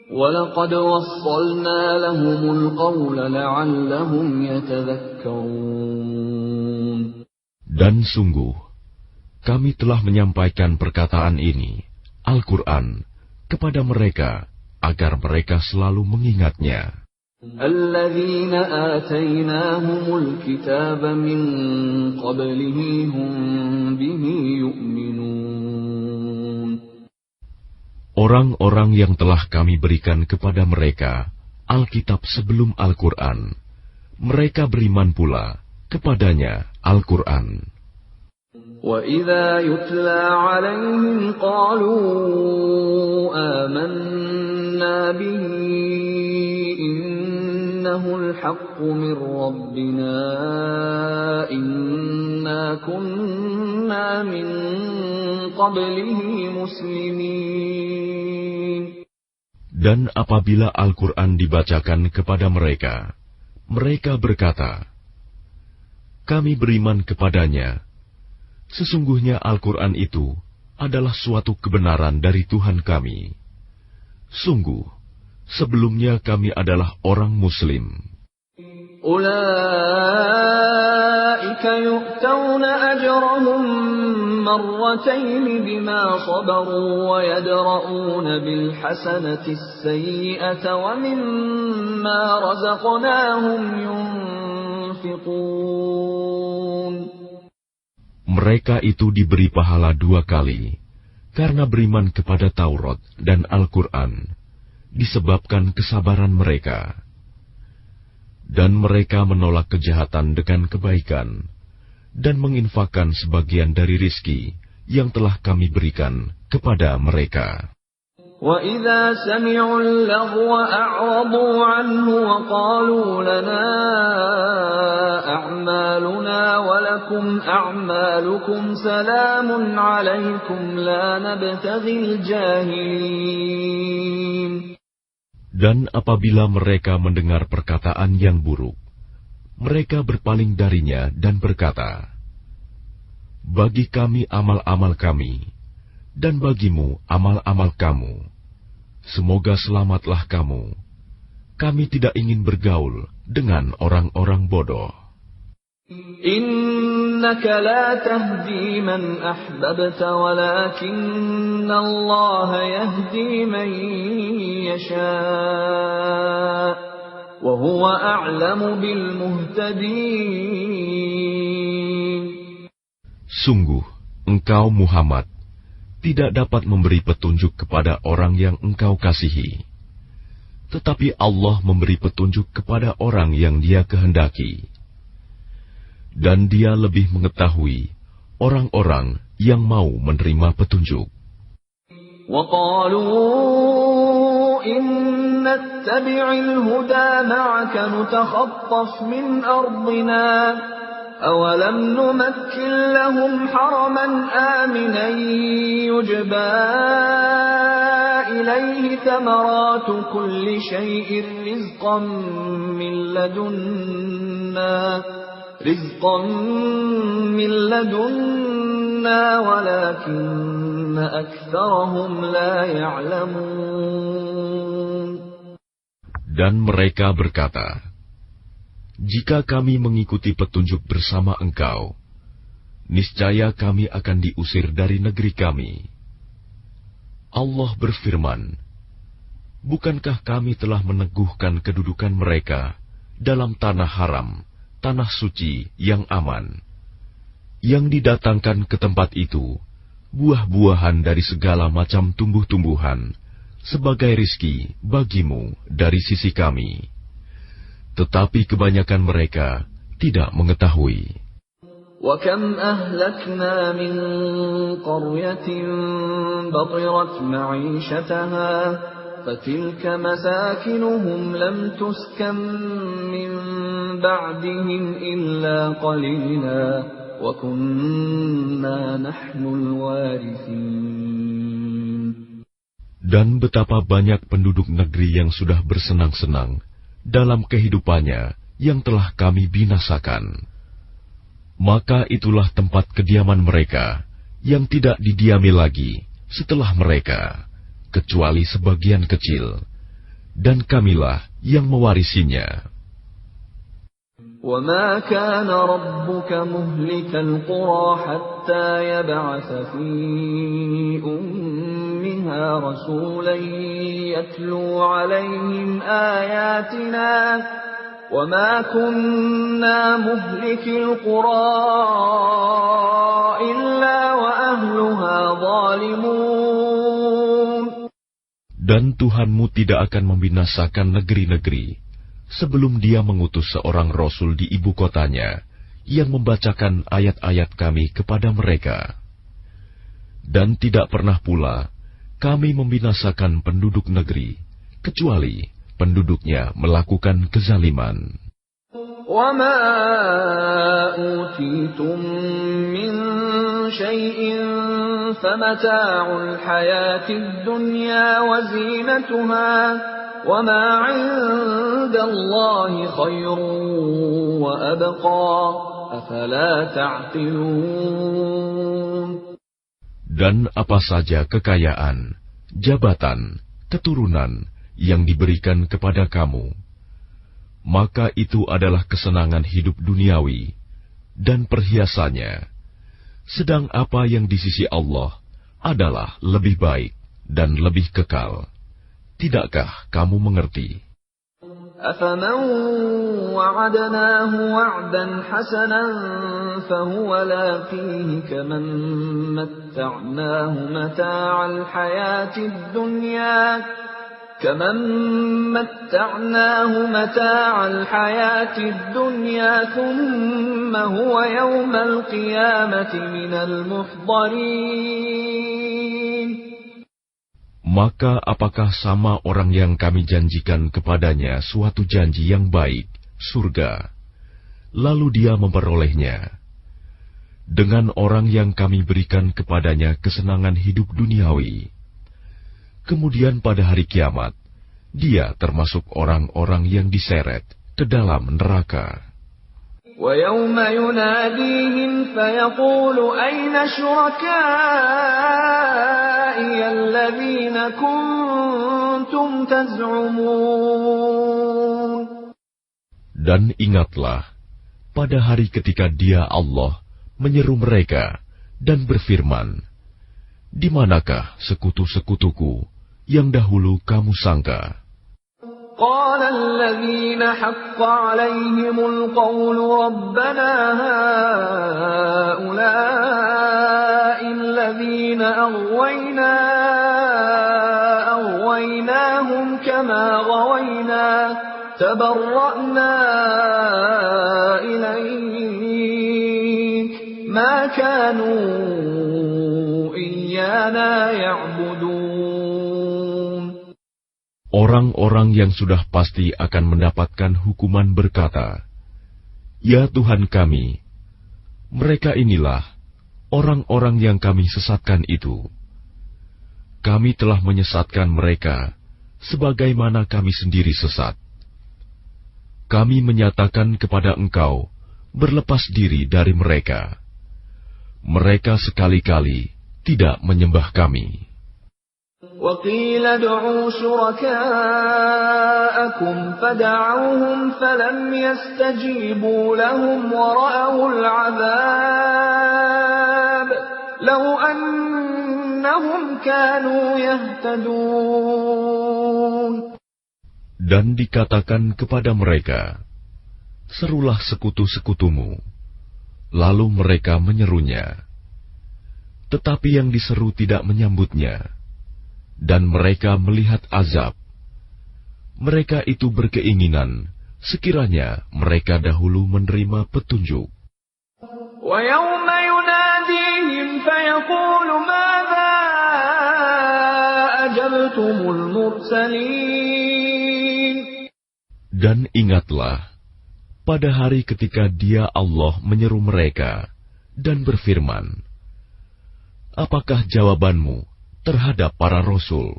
وَلَقَدْ وَصَّلْنَا لَهُمُ الْقَوْلَ لَعَلَّهُمْ يَتَذَكَّرُونَ. Dan sungguh, kami telah menyampaikan perkataan ini, Al-Quran, kepada mereka, agar mereka selalu mengingatnya. الَّذِينَ آتَيْنَاهُمُ الْكِتَابَ مِنْ قَبْلِهِ هُمْ بِهِ يُؤْمِنُونَ. Orang-orang yang telah kami berikan kepada mereka Alkitab sebelum Al-Quran, mereka beriman pula kepadanya Al-Quran. وَإِذَا يُتْلَى عَلَيْهِمْ قَالُوا آمَنَّا بِهِ إِنَّهُ الْحَقُّ مِنْ رَبِّنَا إِنَّا كُنَّا مِنْ قَبْلِهِ مُسْلِمِينَ. Dan apabila Al-Quran dibacakan kepada mereka, mereka berkata, kami beriman kepadanya. Sesungguhnya Al-Quran itu adalah suatu kebenaran dari Tuhan kami. Sungguh, sebelumnya kami adalah orang Muslim. أُولَئِكَ يُؤْتَوْنَ أَجْرَهُمْ مَرَّتَيْنِ بِمَا صَبَرُوا وَيَدْرَءُونَ بِالْحَسَنَةِ السَّيِّئَةَ وَمِمَّا رَزَقْنَاهُمْ يُنْفِقُونَ. Mereka itu diberi pahala 2 kali, karena beriman kepada Taurat dan Al-Quran, disebabkan kesabaran mereka. Dan mereka menolak kejahatan dengan kebaikan, dan menginfakkan sebagian dari rizki yang telah kami berikan kepada mereka. وَإِذَا سَمِعُوا اللَّغْوَ أَعْرَضُوا عَنْهُ وَقَالُوا لَنَا أَعْمَالُنَا وَلَكُمْ أَعْمَالُكُمْ سَلَامٌ عَلَيْكُمْ لَا نَبْتَغِي الْجَاهِلِينَ. Dan apabila mereka mendengar perkataan yang buruk, mereka berpaling darinya dan berkata, bagi kami amal-amal kami, dan bagimu amal-amal kamu. Semoga selamatlah kamu. Kami tidak ingin bergaul dengan orang-orang bodoh. Innaka la tahdi man ahbabta walakinna Allah yahdi man yasha' wa huwa a'lamu bil muhtadin. Sungguh, engkau Muhammad tidak dapat memberi petunjuk kepada orang yang engkau kasihi. Tetapi Allah memberi petunjuk kepada orang yang Dia kehendaki. Dan Dia lebih mengetahui orang-orang yang mau menerima petunjuk. وَقَالُوا إِن نَّتَّبِعِ الْهُدَى مَعَكَ نُتَخَطَّفْ مِنْ أَرْضِنَا أَوَلَمْ نُمَكِّنْ لَهُمْ حَرَمًا آمِنًا يُجْبَى إِلَيْهِ ثَمَرَاتُ كُلِّ شَيْءٍ رِزْقًا مِّن لَّدُنَّا وَلَكِنَّ أَكْثَرَهُمْ لَا يَعْلَمُونَ. Dan mereka berkata, jika kami mengikuti petunjuk bersama engkau, niscaya kami akan diusir dari negeri kami. Allah berfirman, bukankah kami telah meneguhkan kedudukan mereka dalam tanah haram, tanah suci yang aman, yang didatangkan ke tempat itu buah-buahan dari segala macam tumbuh-tumbuhan sebagai rizki bagimu dari sisi kami. Tetapi kebanyakan mereka tidak mengetahui. وَكَمْ أَهْلَكْنَا مِنْ قَرْيَةٍ بَطِرَتْ مَعِيشَتَهَا فَتِلْكَ مَسَاكِنُهُمْ لَمْ تُسْكَنْ مِنْ بَعْدِهِمْ إِلَّا قَلِيلًا وَكُنَّا نَحْنُ الْوَارِثِينَ. Dan betapa banyak penduduk negeri yang sudah bersenang-senang dalam kehidupannya yang telah kami binasakan. Maka itulah tempat kediaman mereka yang tidak didiami lagi setelah mereka, kecuali sebagian kecil, dan kamilah yang mewarisinya. وَمَا كَانَ رَبُّكَ مُهْلِكَ الْقُرَى حَتَّى يَبْعَثَ فِي أُمِّهَا رَسُولًا يَتْلُو عَلَيْهِمْ آيَاتِنَا وَمَا كُنَّا مُهْلِكِي الْقُرَى إِلَّا وَأَهْلُهَا ظَالِمُونَ. Dan Tuhanmu tidak akan membinasakan negeri-negeri sebelum Dia mengutus seorang Rasul di ibu kotanya yang membacakan ayat-ayat kami kepada mereka. Dan tidak pernah pula kami membinasakan penduduk negeri, kecuali penduduknya melakukan kezaliman. وَمَا أُوتِيتُم مِّن شَيْءٍ فَمَتَاعُ الْحَيَاةِ الدُّنْيَا وَزِينَتُهَا وَمَا عِندَ اللَّهِ خَيْرٌ وَأَبْقَىٰ أَفَلَا تَعْقِلُونَ. Dan apa saja kekayaan, jabatan, keturunan yang diberikan kepada kamu, maka itu adalah kesenangan hidup duniawi dan perhiasannya. Sedang apa yang di sisi Allah adalah lebih baik dan lebih kekal. Tidakkah kamu mengerti? أَفَمَنْ وَعَدْنَاهُ وَعْدًا حَسَنًا فَهُوَ لَاقِيهِ كَمَنْ مَتَّعْنَاهُ مَتَاعَ الْحَيَاةِ الدُّنْيَا ثُمَّ هُوَ يَوْمَ الْقِيَامَةِ مِنَ الْمُحْضَرِينَ. Maka apakah sama orang yang kami janjikan kepadanya suatu janji yang baik, surga, lalu dia memperolehnya, dengan orang yang kami berikan kepadanya kesenangan hidup duniawi, kemudian pada hari kiamat, dia termasuk orang-orang yang diseret ke dalam neraka. وَيَوْمَ يُنَادِيهِمْ فَيَقُولُ أَيْنَ شُرَكَائِيَ الَّذِينَ كُنتُمْ تَزْعُمُونَ. Dan ingatlah, pada hari ketika Dia Allah menyeru mereka dan berfirman, di manakah sekutu-sekutuku yang dahulu kamu sangka? قال الذين حق عليهم القول ربنا هؤلاء الذين أغويناهم كما غوينا تبرأنا إليك ما كانوا إيانا يعبدون. Orang-orang yang sudah pasti akan mendapatkan hukuman berkata, "Ya Tuhan kami, mereka inilah orang-orang yang kami sesatkan itu. Kami telah menyesatkan mereka sebagaimana kami sendiri sesat. Kami menyatakan kepada Engkau berlepas diri dari mereka. Mereka sekali-kali tidak menyembah kami." وَقِيلَ ادْعُوا شُرَكَاءَكُمْ فَدَعَوْهُمْ فَلَمْ يَسْتَجِيبُوا لَهُمْ وَرَأَوُا الْعَذَابَ لَوْ أَنَّهُمْ كَانُوا يَهْتَدُونَ. Dan dikatakan kepada mereka, serulah sekutu-sekutumu. Lalu mereka menyerunya. Tetapi yang diseru tidak menyambutnya. Dan mereka melihat azab. Mereka itu berkeinginan sekiranya mereka dahulu menerima petunjuk. وَيَوْمَ يُنَادِيهِمْ فَيَقُولُ مَاذَا أَجَبْتُمُ الْمُرْسَلِينَ. Dan ingatlah, pada hari ketika Dia Allah menyeru mereka dan berfirman, apakah jawabanmu terhadap para rasul?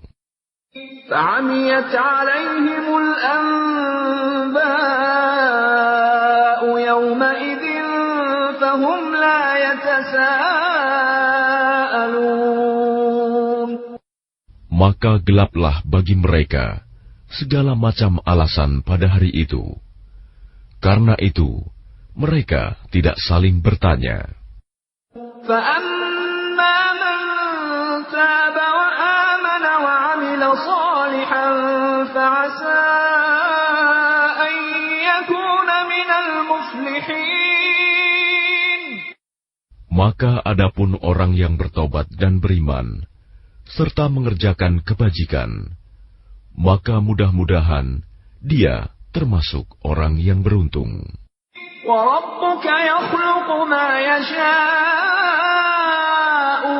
فَعَمِيَتْ عَلَيْهِمُ الْأَنبَاءُ يَوْمَئِذٍ فَهُمْ لَا يَتَسَاءَلُونَ. Maka gelaplah bagi mereka segala macam alasan pada hari itu. Karena itu, mereka tidak saling bertanya. فَأَمَّا مَنْ تَابَ وَآمَنَ وَعَمِلَ صَالِحًا فَعَسَىٰ أَن يَكُونَ مِنَ الْمُفْلِحِينَ. Maka adapun orang yang bertobat dan beriman, serta mengerjakan kebajikan, maka mudah-mudahan dia termasuk orang yang beruntung. وَرَبُّكَ يَخْلُقُ مَا يَشَاءُ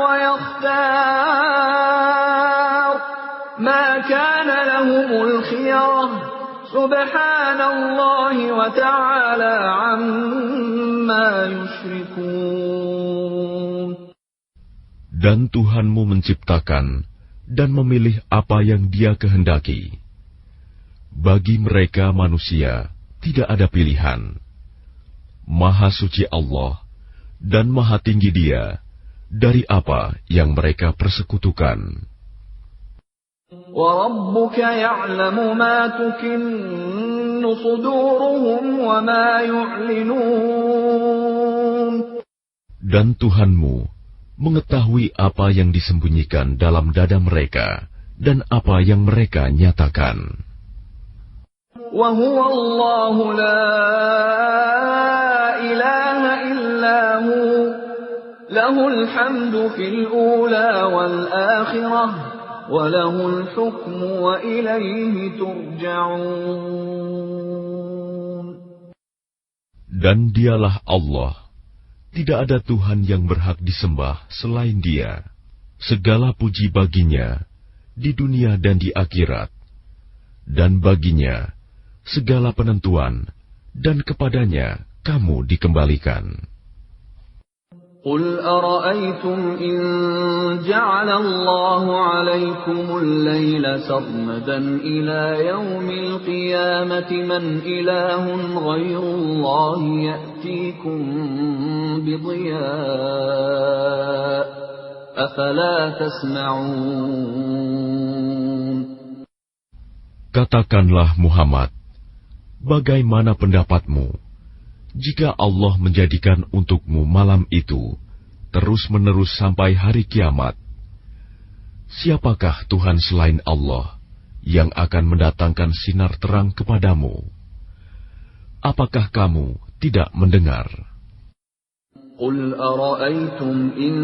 وَيَخْتَارُ مَا كَانَ لَهُمُ الْخِيَرَةُ سُبْحَانَ اللَّهِ وَتَعَالَى عَمَّا يُشْرِكُونَ. Dan Tuhanmu menciptakan dan memilih apa yang Dia kehendaki. Bagi mereka manusia tidak ada pilihan. Maha suci Allah dan maha tinggi Dia dari apa yang mereka persekutukan. وَرَبُّكَ يَعْلَمُ مَا تُكِنُّ صُدُورُهُمْ وَمَا يُعْلِنُونَ. Dan Tuhanmu mengetahui apa yang disembunyikan dalam dada mereka dan apa yang mereka nyatakan. وَهُوَ اللَّهُ لَا إِلَٰهَ إِلَّا هُوَ لَهُ الْحَمْدُ فِي الْأُولَىٰ وَالْآخِرَةِ وَلَهُ الْحُكْمُ وَإِلَيْهِ تُرْجَعُونَ. Dan Dialah Allah. Tidak ada Tuhan yang berhak disembah selain Dia. Segala puji baginya, di dunia dan di akhirat, dan baginya segala penentuan, dan kepadanya kamu dikembalikan. قل أرأيتم إن جعل الله عليكم الليل سرمدا إلى يوم القيامة من إله غير الله يأتيكم بضياء أفلا تسمعون. Katakanlah Muhammad, bagaimana pendapatmu jika Allah menjadikan untukmu malam itu terus-menerus sampai hari kiamat? Siapakah Tuhan selain Allah yang akan mendatangkan sinar terang kepadamu? Apakah kamu tidak mendengar? قل أرأيتم إن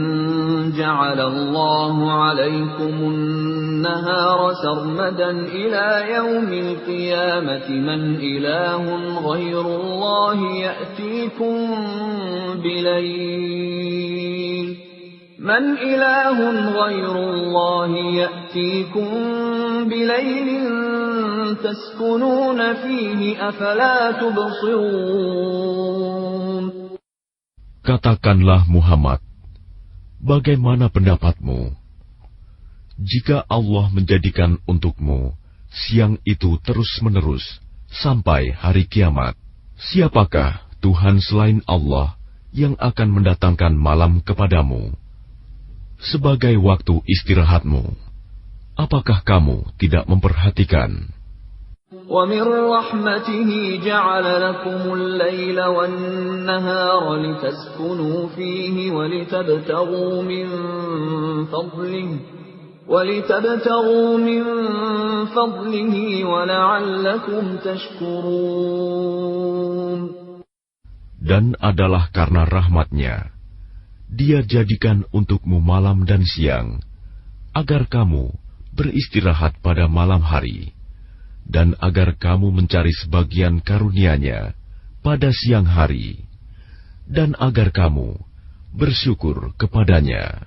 جعل الله عليكم النهار سرمدا إلى يوم القيامة من إله غير الله يأتيكم بليل تسكنون فيه أفلا تبصرون. Katakanlah Muhammad, bagaimana pendapatmu jika Allah menjadikan untukmu siang itu terus-menerus sampai hari kiamat? Siapakah Tuhan selain Allah yang akan mendatangkan malam kepadamu sebagai waktu istirahatmu? Apakah kamu tidak memperhatikan? وَمِنْ رَحْمَتِهِ جَعَلَ لَكُمُ اللَّيْلَ وَالنَّهَارَ لِتَسْكُنُوا فِيهِ وَلِتَبْتَغُوا مِنْ فَضْلِهِ وَلَعَلَّكُمْ تَشْكُرُونَ. Dan adalah karena rahmat-Nya, Dia jadikan untukmu malam dan siang, agar kamu beristirahat pada malam hari, dan agar kamu mencari sebagian karunia-Nya pada siang hari, dan agar kamu bersyukur kepadanya.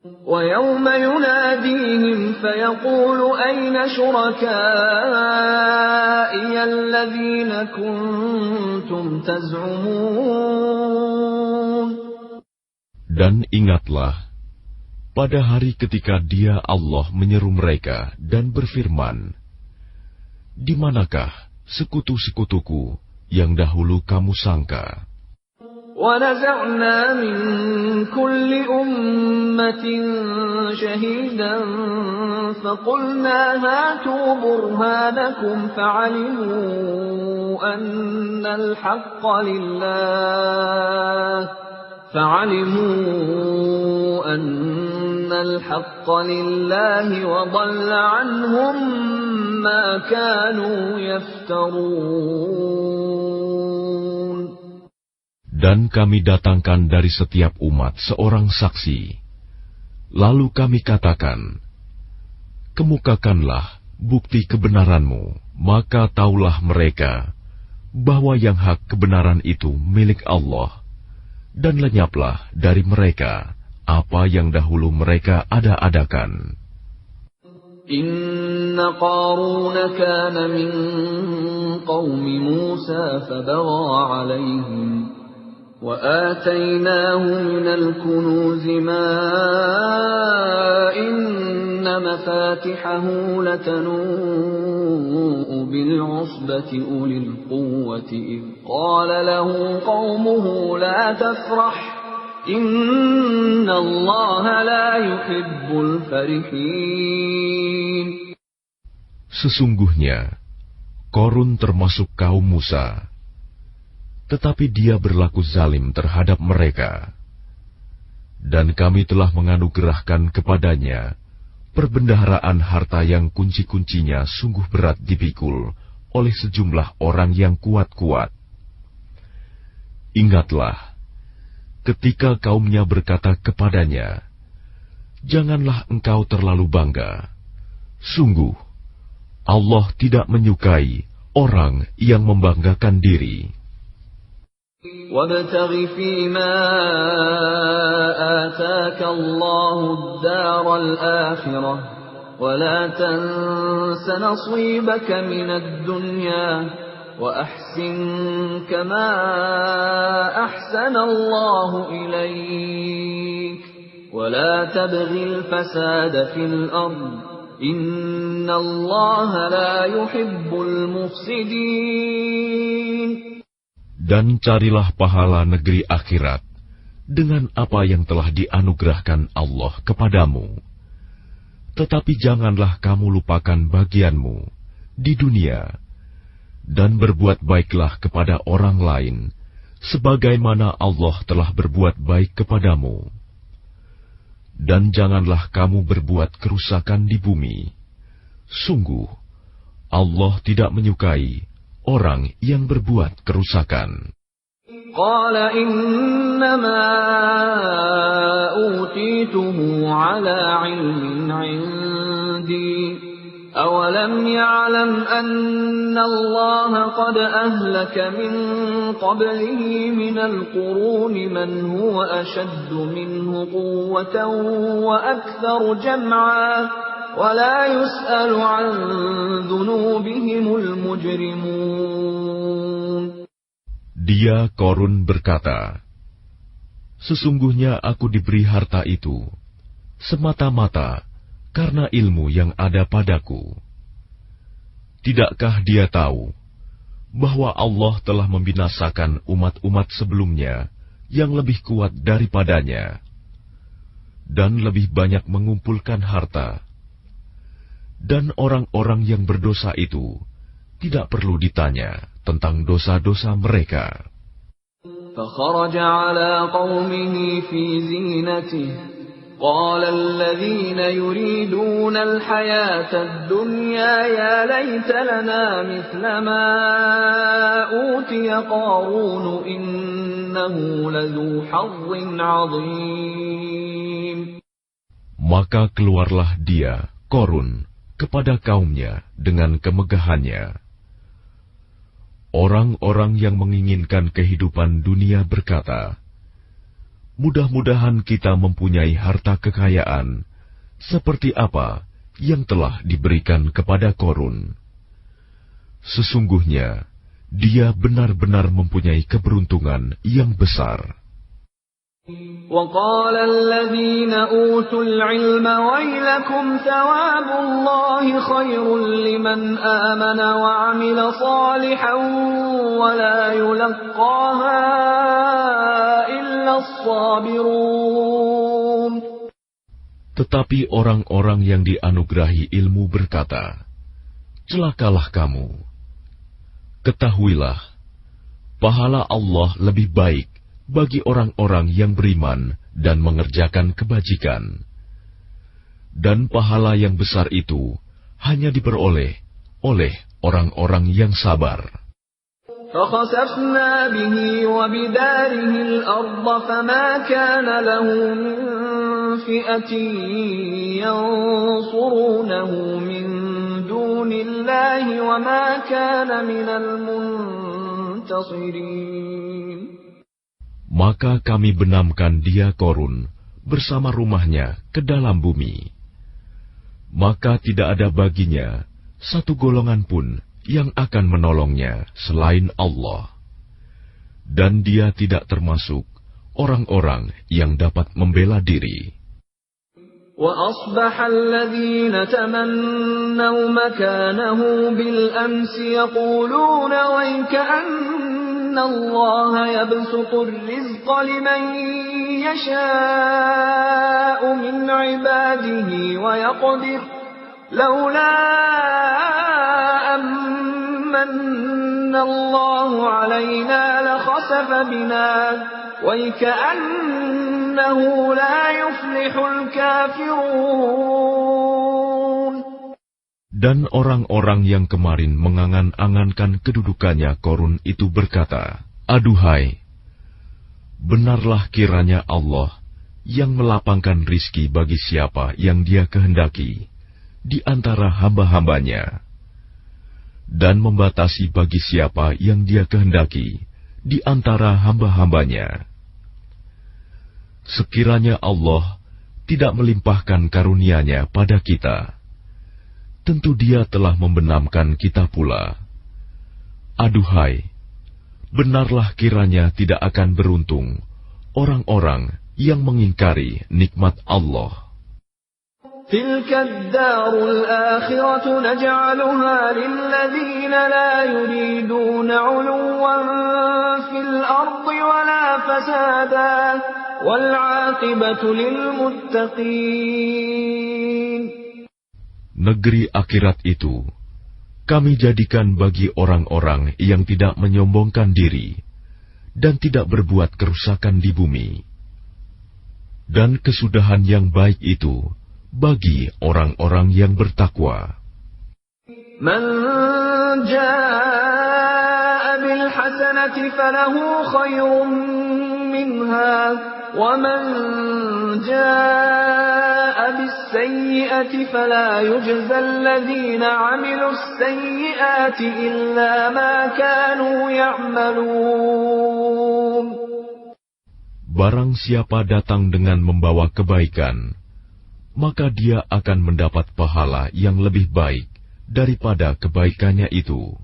وَيَوْمَ يُنَادِيهِمْ فَيَقُولُ أَيْنَ شُرَكَائِيَ الَّذِينَ كُنتُمْ تَزْعُمُونَ. Dan ingatlah, pada hari ketika Dia Allah menyeru mereka dan berfirman, di manakah sekutu-sekutuku yang dahulu kamu sangka? وَنَزَعْنَا مِنْ كُلِّ أُمَّةٍ شَهِيدًا فَقُلْنَا هَاتُوا بُرْهَانَكُمْ فَعَلِمُوا أَنَّ الْحَقَّ لِلَّهِ وَضَلَّ عَنْهُمْ مَا كَانُوا يَفْتَرُونَ. Dan kami datangkan dari setiap umat seorang saksi. Lalu kami katakan, kemukakanlah bukti kebenaranmu, maka taulah mereka bahwa yang hak kebenaran itu milik Allah, dan lenyaplah dari mereka apa yang dahulu mereka ada-adakan. Inna Qarun kana min qaumi Musa fabagha alaihim وآتيناه من الكنوز ما إن مفاتحه لتنوء بالعصبة أولي القوة إذ قال له قومه لا تفرح إن الله لا يحب الفرحين. Sesungguhnya Qarun termasuk kaum Musa, tetapi dia berlaku zalim terhadap mereka. Dan kami telah menganugerahkan kepadanya perbendaharaan harta yang kunci-kuncinya sungguh berat dipikul oleh sejumlah orang yang kuat-kuat. Ingatlah, ketika kaumnya berkata kepadanya, janganlah engkau terlalu bangga. Sungguh, Allah tidak menyukai orang yang membanggakan diri. وَابْتَغِ فِيمَا آتَاكَ اللَّهُ الدَّارَ الْآخِرَةَ ولا تنس نصيبك من الدنيا وأحسن كما أحسن الله إليك ولا تبغ الفساد في الأرض إن الله لا يحب المفسدين. Dan carilah pahala negeri akhirat dengan apa yang telah dianugerahkan Allah kepadamu. Tetapi janganlah kamu lupakan bagianmu di dunia, dan berbuat baiklah kepada orang lain, sebagaimana Allah telah berbuat baik kepadamu. Dan janganlah kamu berbuat kerusakan di bumi. Sungguh, Allah tidak menyukai orang yang berbuat kerusakan. Qala innama utituhu ala ilmin 'indi awalam ya'lam anna Allah qad ahlaka min qablihi minal quruni man huwa ashaddu minhu quwwatan wa aktharu jam'a wa la yus'alu 'an dhunubihimul mujrimun. Dia Qarun berkata, sesungguhnya aku diberi harta itu semata-mata karena ilmu yang ada padaku. Tidakkah dia tahu bahwa Allah telah membinasakan umat-umat sebelumnya yang lebih kuat daripadanya dan lebih banyak mengumpulkan harta, dan orang-orang yang berdosa itu tidak perlu ditanya tentang dosa-dosa mereka. فخرج على قومه في زينته قال الذين يريدون الحياة الدنيا يا ليت لنا مثل ما أوتي قارون إنه لذو حظ عظيم. Maka keluarlah dia, Qarun, kepada kaumnya dengan kemegahannya. Orang-orang yang menginginkan kehidupan dunia berkata, mudah-mudahan kita mempunyai harta kekayaan seperti apa yang telah diberikan kepada Qarun. Sesungguhnya dia benar-benar mempunyai keberuntungan yang besar. وقال الذين أوتوا العلم ويلكم ثواب الله خير لمن آمن وعمل صالحا ولا يلقاها إلا الصابرون. Tetapi orang-orang yang dianugerahi ilmu berkata, celakalah kamu. Ketahuilah, pahala Allah lebih baik bagi orang-orang yang beriman dan mengerjakan kebajikan. Dan pahala yang besar itu hanya diperoleh oleh orang-orang yang sabar. فَخَسَفْنَا بِهِ وَبِدَارِهِ الْأَرْضَ فَمَا كَانَ لَهُ مِنْ فِئَةٍ يَنْصُرُونَهُ مِنْ دُونِ اللَّهِ وَمَا كَانَ مِنَ الْمُنْتَصِرِينَ. Maka kami benamkan dia Qarun bersama rumahnya ke dalam bumi. Maka tidak ada baginya satu golongan pun yang akan menolongnya selain Allah. Dan dia tidak termasuk orang-orang yang dapat membela diri. وَأَصْبَحَ الَّذِينَ تَمَنَّوْا مَكَانَهُ بِالْأَمْسِ يَقُولُونَ وَيْكَأَنَّ اللَّهَ يَبْسُطُ الرِّزْقَ لِمَن يَشَاءُ مِنْ عِبَادِهِ وَيَقْدِرُ لَوْلَا أَمَّنَّ اللَّهُ عَلَيْنَا لَخَسَفَ بِنَا وَيْكَأَنَّهُ لَا يُفْلِحُ الْكَافِرُونَ. Dan orang-orang yang kemarin mengangan-angankan kedudukannya Qarun itu berkata, aduhai, benarlah kiranya Allah yang melapangkan rizki bagi siapa yang Dia kehendaki di antara hamba-hambanya, dan membatasi bagi siapa yang Dia kehendaki di antara hamba-hambanya. Sekiranya Allah tidak melimpahkan karunia-Nya pada kita, tentu Dia telah membenamkan kita pula. Aduhai, benarlah kiranya tidak akan beruntung orang-orang yang mengingkari nikmat Allah. تلك الدار الآخرة نجعلها للذين لا يريدون علوا في الأرض ولا فسادا والعاقبة للمتقين. Negeri akhirat itu kami jadikan bagi orang-orang yang tidak menyombongkan diri dan tidak berbuat kerusakan di bumi. Dan kesudahan yang baik itu bagi orang-orang yang bertakwa. Man jaa'a bil hasanati falahu khairun minha wa man jaa'a bis sayyi'ati fala yujza alladhina 'amilus sayyi'ati illa ma kanu ya'malun. Barang siapa datang dengan membawa kebaikan, maka dia akan mendapat pahala yang lebih baik daripada kebaikannya itu.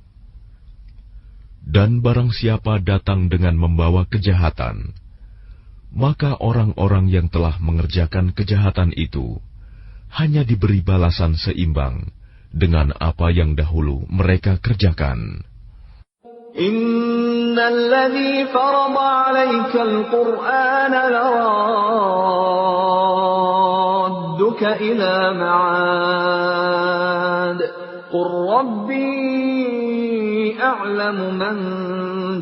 Dan barang siapa datang dengan membawa kejahatan, maka orang-orang yang telah mengerjakan kejahatan itu hanya diberi balasan seimbang dengan apa yang dahulu mereka kerjakan. Innal ladzi farada 'alaikal Qur'ana laradduka ila ma'ad. Qur rabbi a'lamu man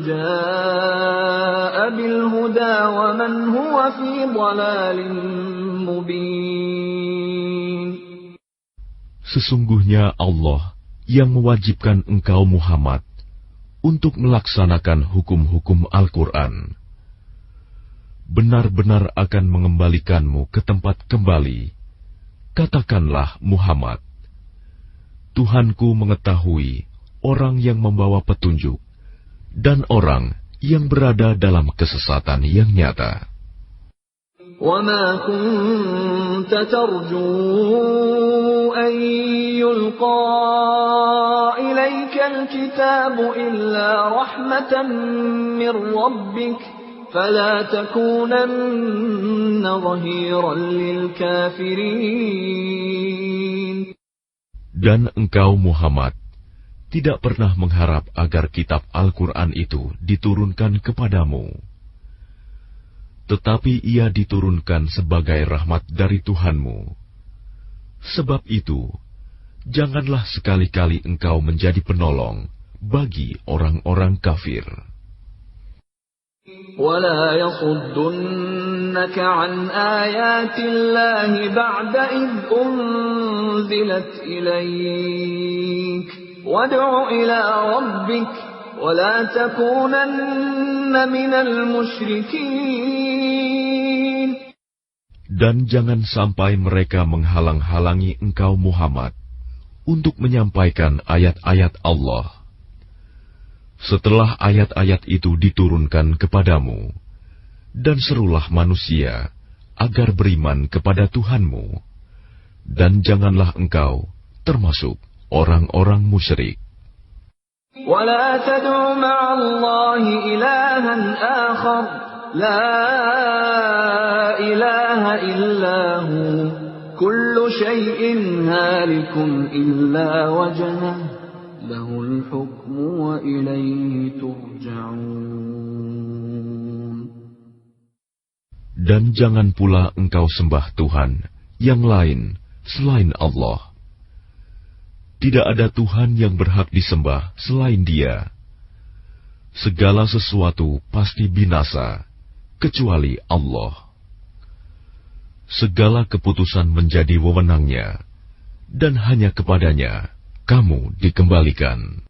jaa'a bil huda wa man huwa fi dhalalin mubin. Sesungguhnya Allah yang mewajibkan engkau Muhammad untuk melaksanakan hukum-hukum Al-Quran, benar-benar akan mengembalikanmu ke tempat kembali. Katakanlah Muhammad, Tuhanku mengetahui orang yang membawa petunjuk dan orang yang berada dalam kesesatan yang nyata. وَمَا كُنْتَ تَرْجُو أَنْ يُلْقَى إِلَيْكَ الْكِتَابُ إِلَّا رَحْمَةً مِّنْ رَبِّكَ فَلَا تَكُونَنَّ ظَهِيرًا لِلْكَافِرِينَ. Dan engkau Muhammad tidak pernah mengharap agar kitab Al-Quran itu diturunkan kepadamu. Tetapi ia diturunkan sebagai rahmat dari Tuhanmu. Sebab itu, janganlah sekali-kali engkau menjadi penolong bagi orang-orang kafir. وَلَا يَصُدُّنَّكَ عَنْ آيَاتِ اللَّهِ بَعْدَ إِذْ أُنْزِلَتْ إِلَيْكَ وَادْعُ إِلَى رَبِّكَ وَلَا تَكُونَنَّ مِنَ الْمُشْرِكِينَ. Dan jangan sampai mereka menghalang-halangi engkau Muhammad untuk menyampaikan ayat-ayat Allah. Setelah ayat-ayat itu diturunkan kepadamu, dan serulah manusia agar beriman kepada Tuhanmu, dan janganlah engkau termasuk orang-orang musyrik. وَلَا تَدْعُ مَعَ اللَّهِ إِلَٰهًا آخَرَ لَا إِلَٰهَ إِلَّا هُوَ كُلُّ شَيْءٍ هَالِكٌ إِلَّا وَجْهَهُ لَهُ الْحُكْمُ وَإِلَيْهِ تُرْجَعُونَ. Dan jangan pula engkau sembah Tuhan yang lain selain Allah. Tidak ada Tuhan yang berhak disembah selain Dia. Segala sesuatu pasti binasa, kecuali Allah. Segala keputusan menjadi wewenang-Nya, dan hanya kepadanya kamu dikembalikan.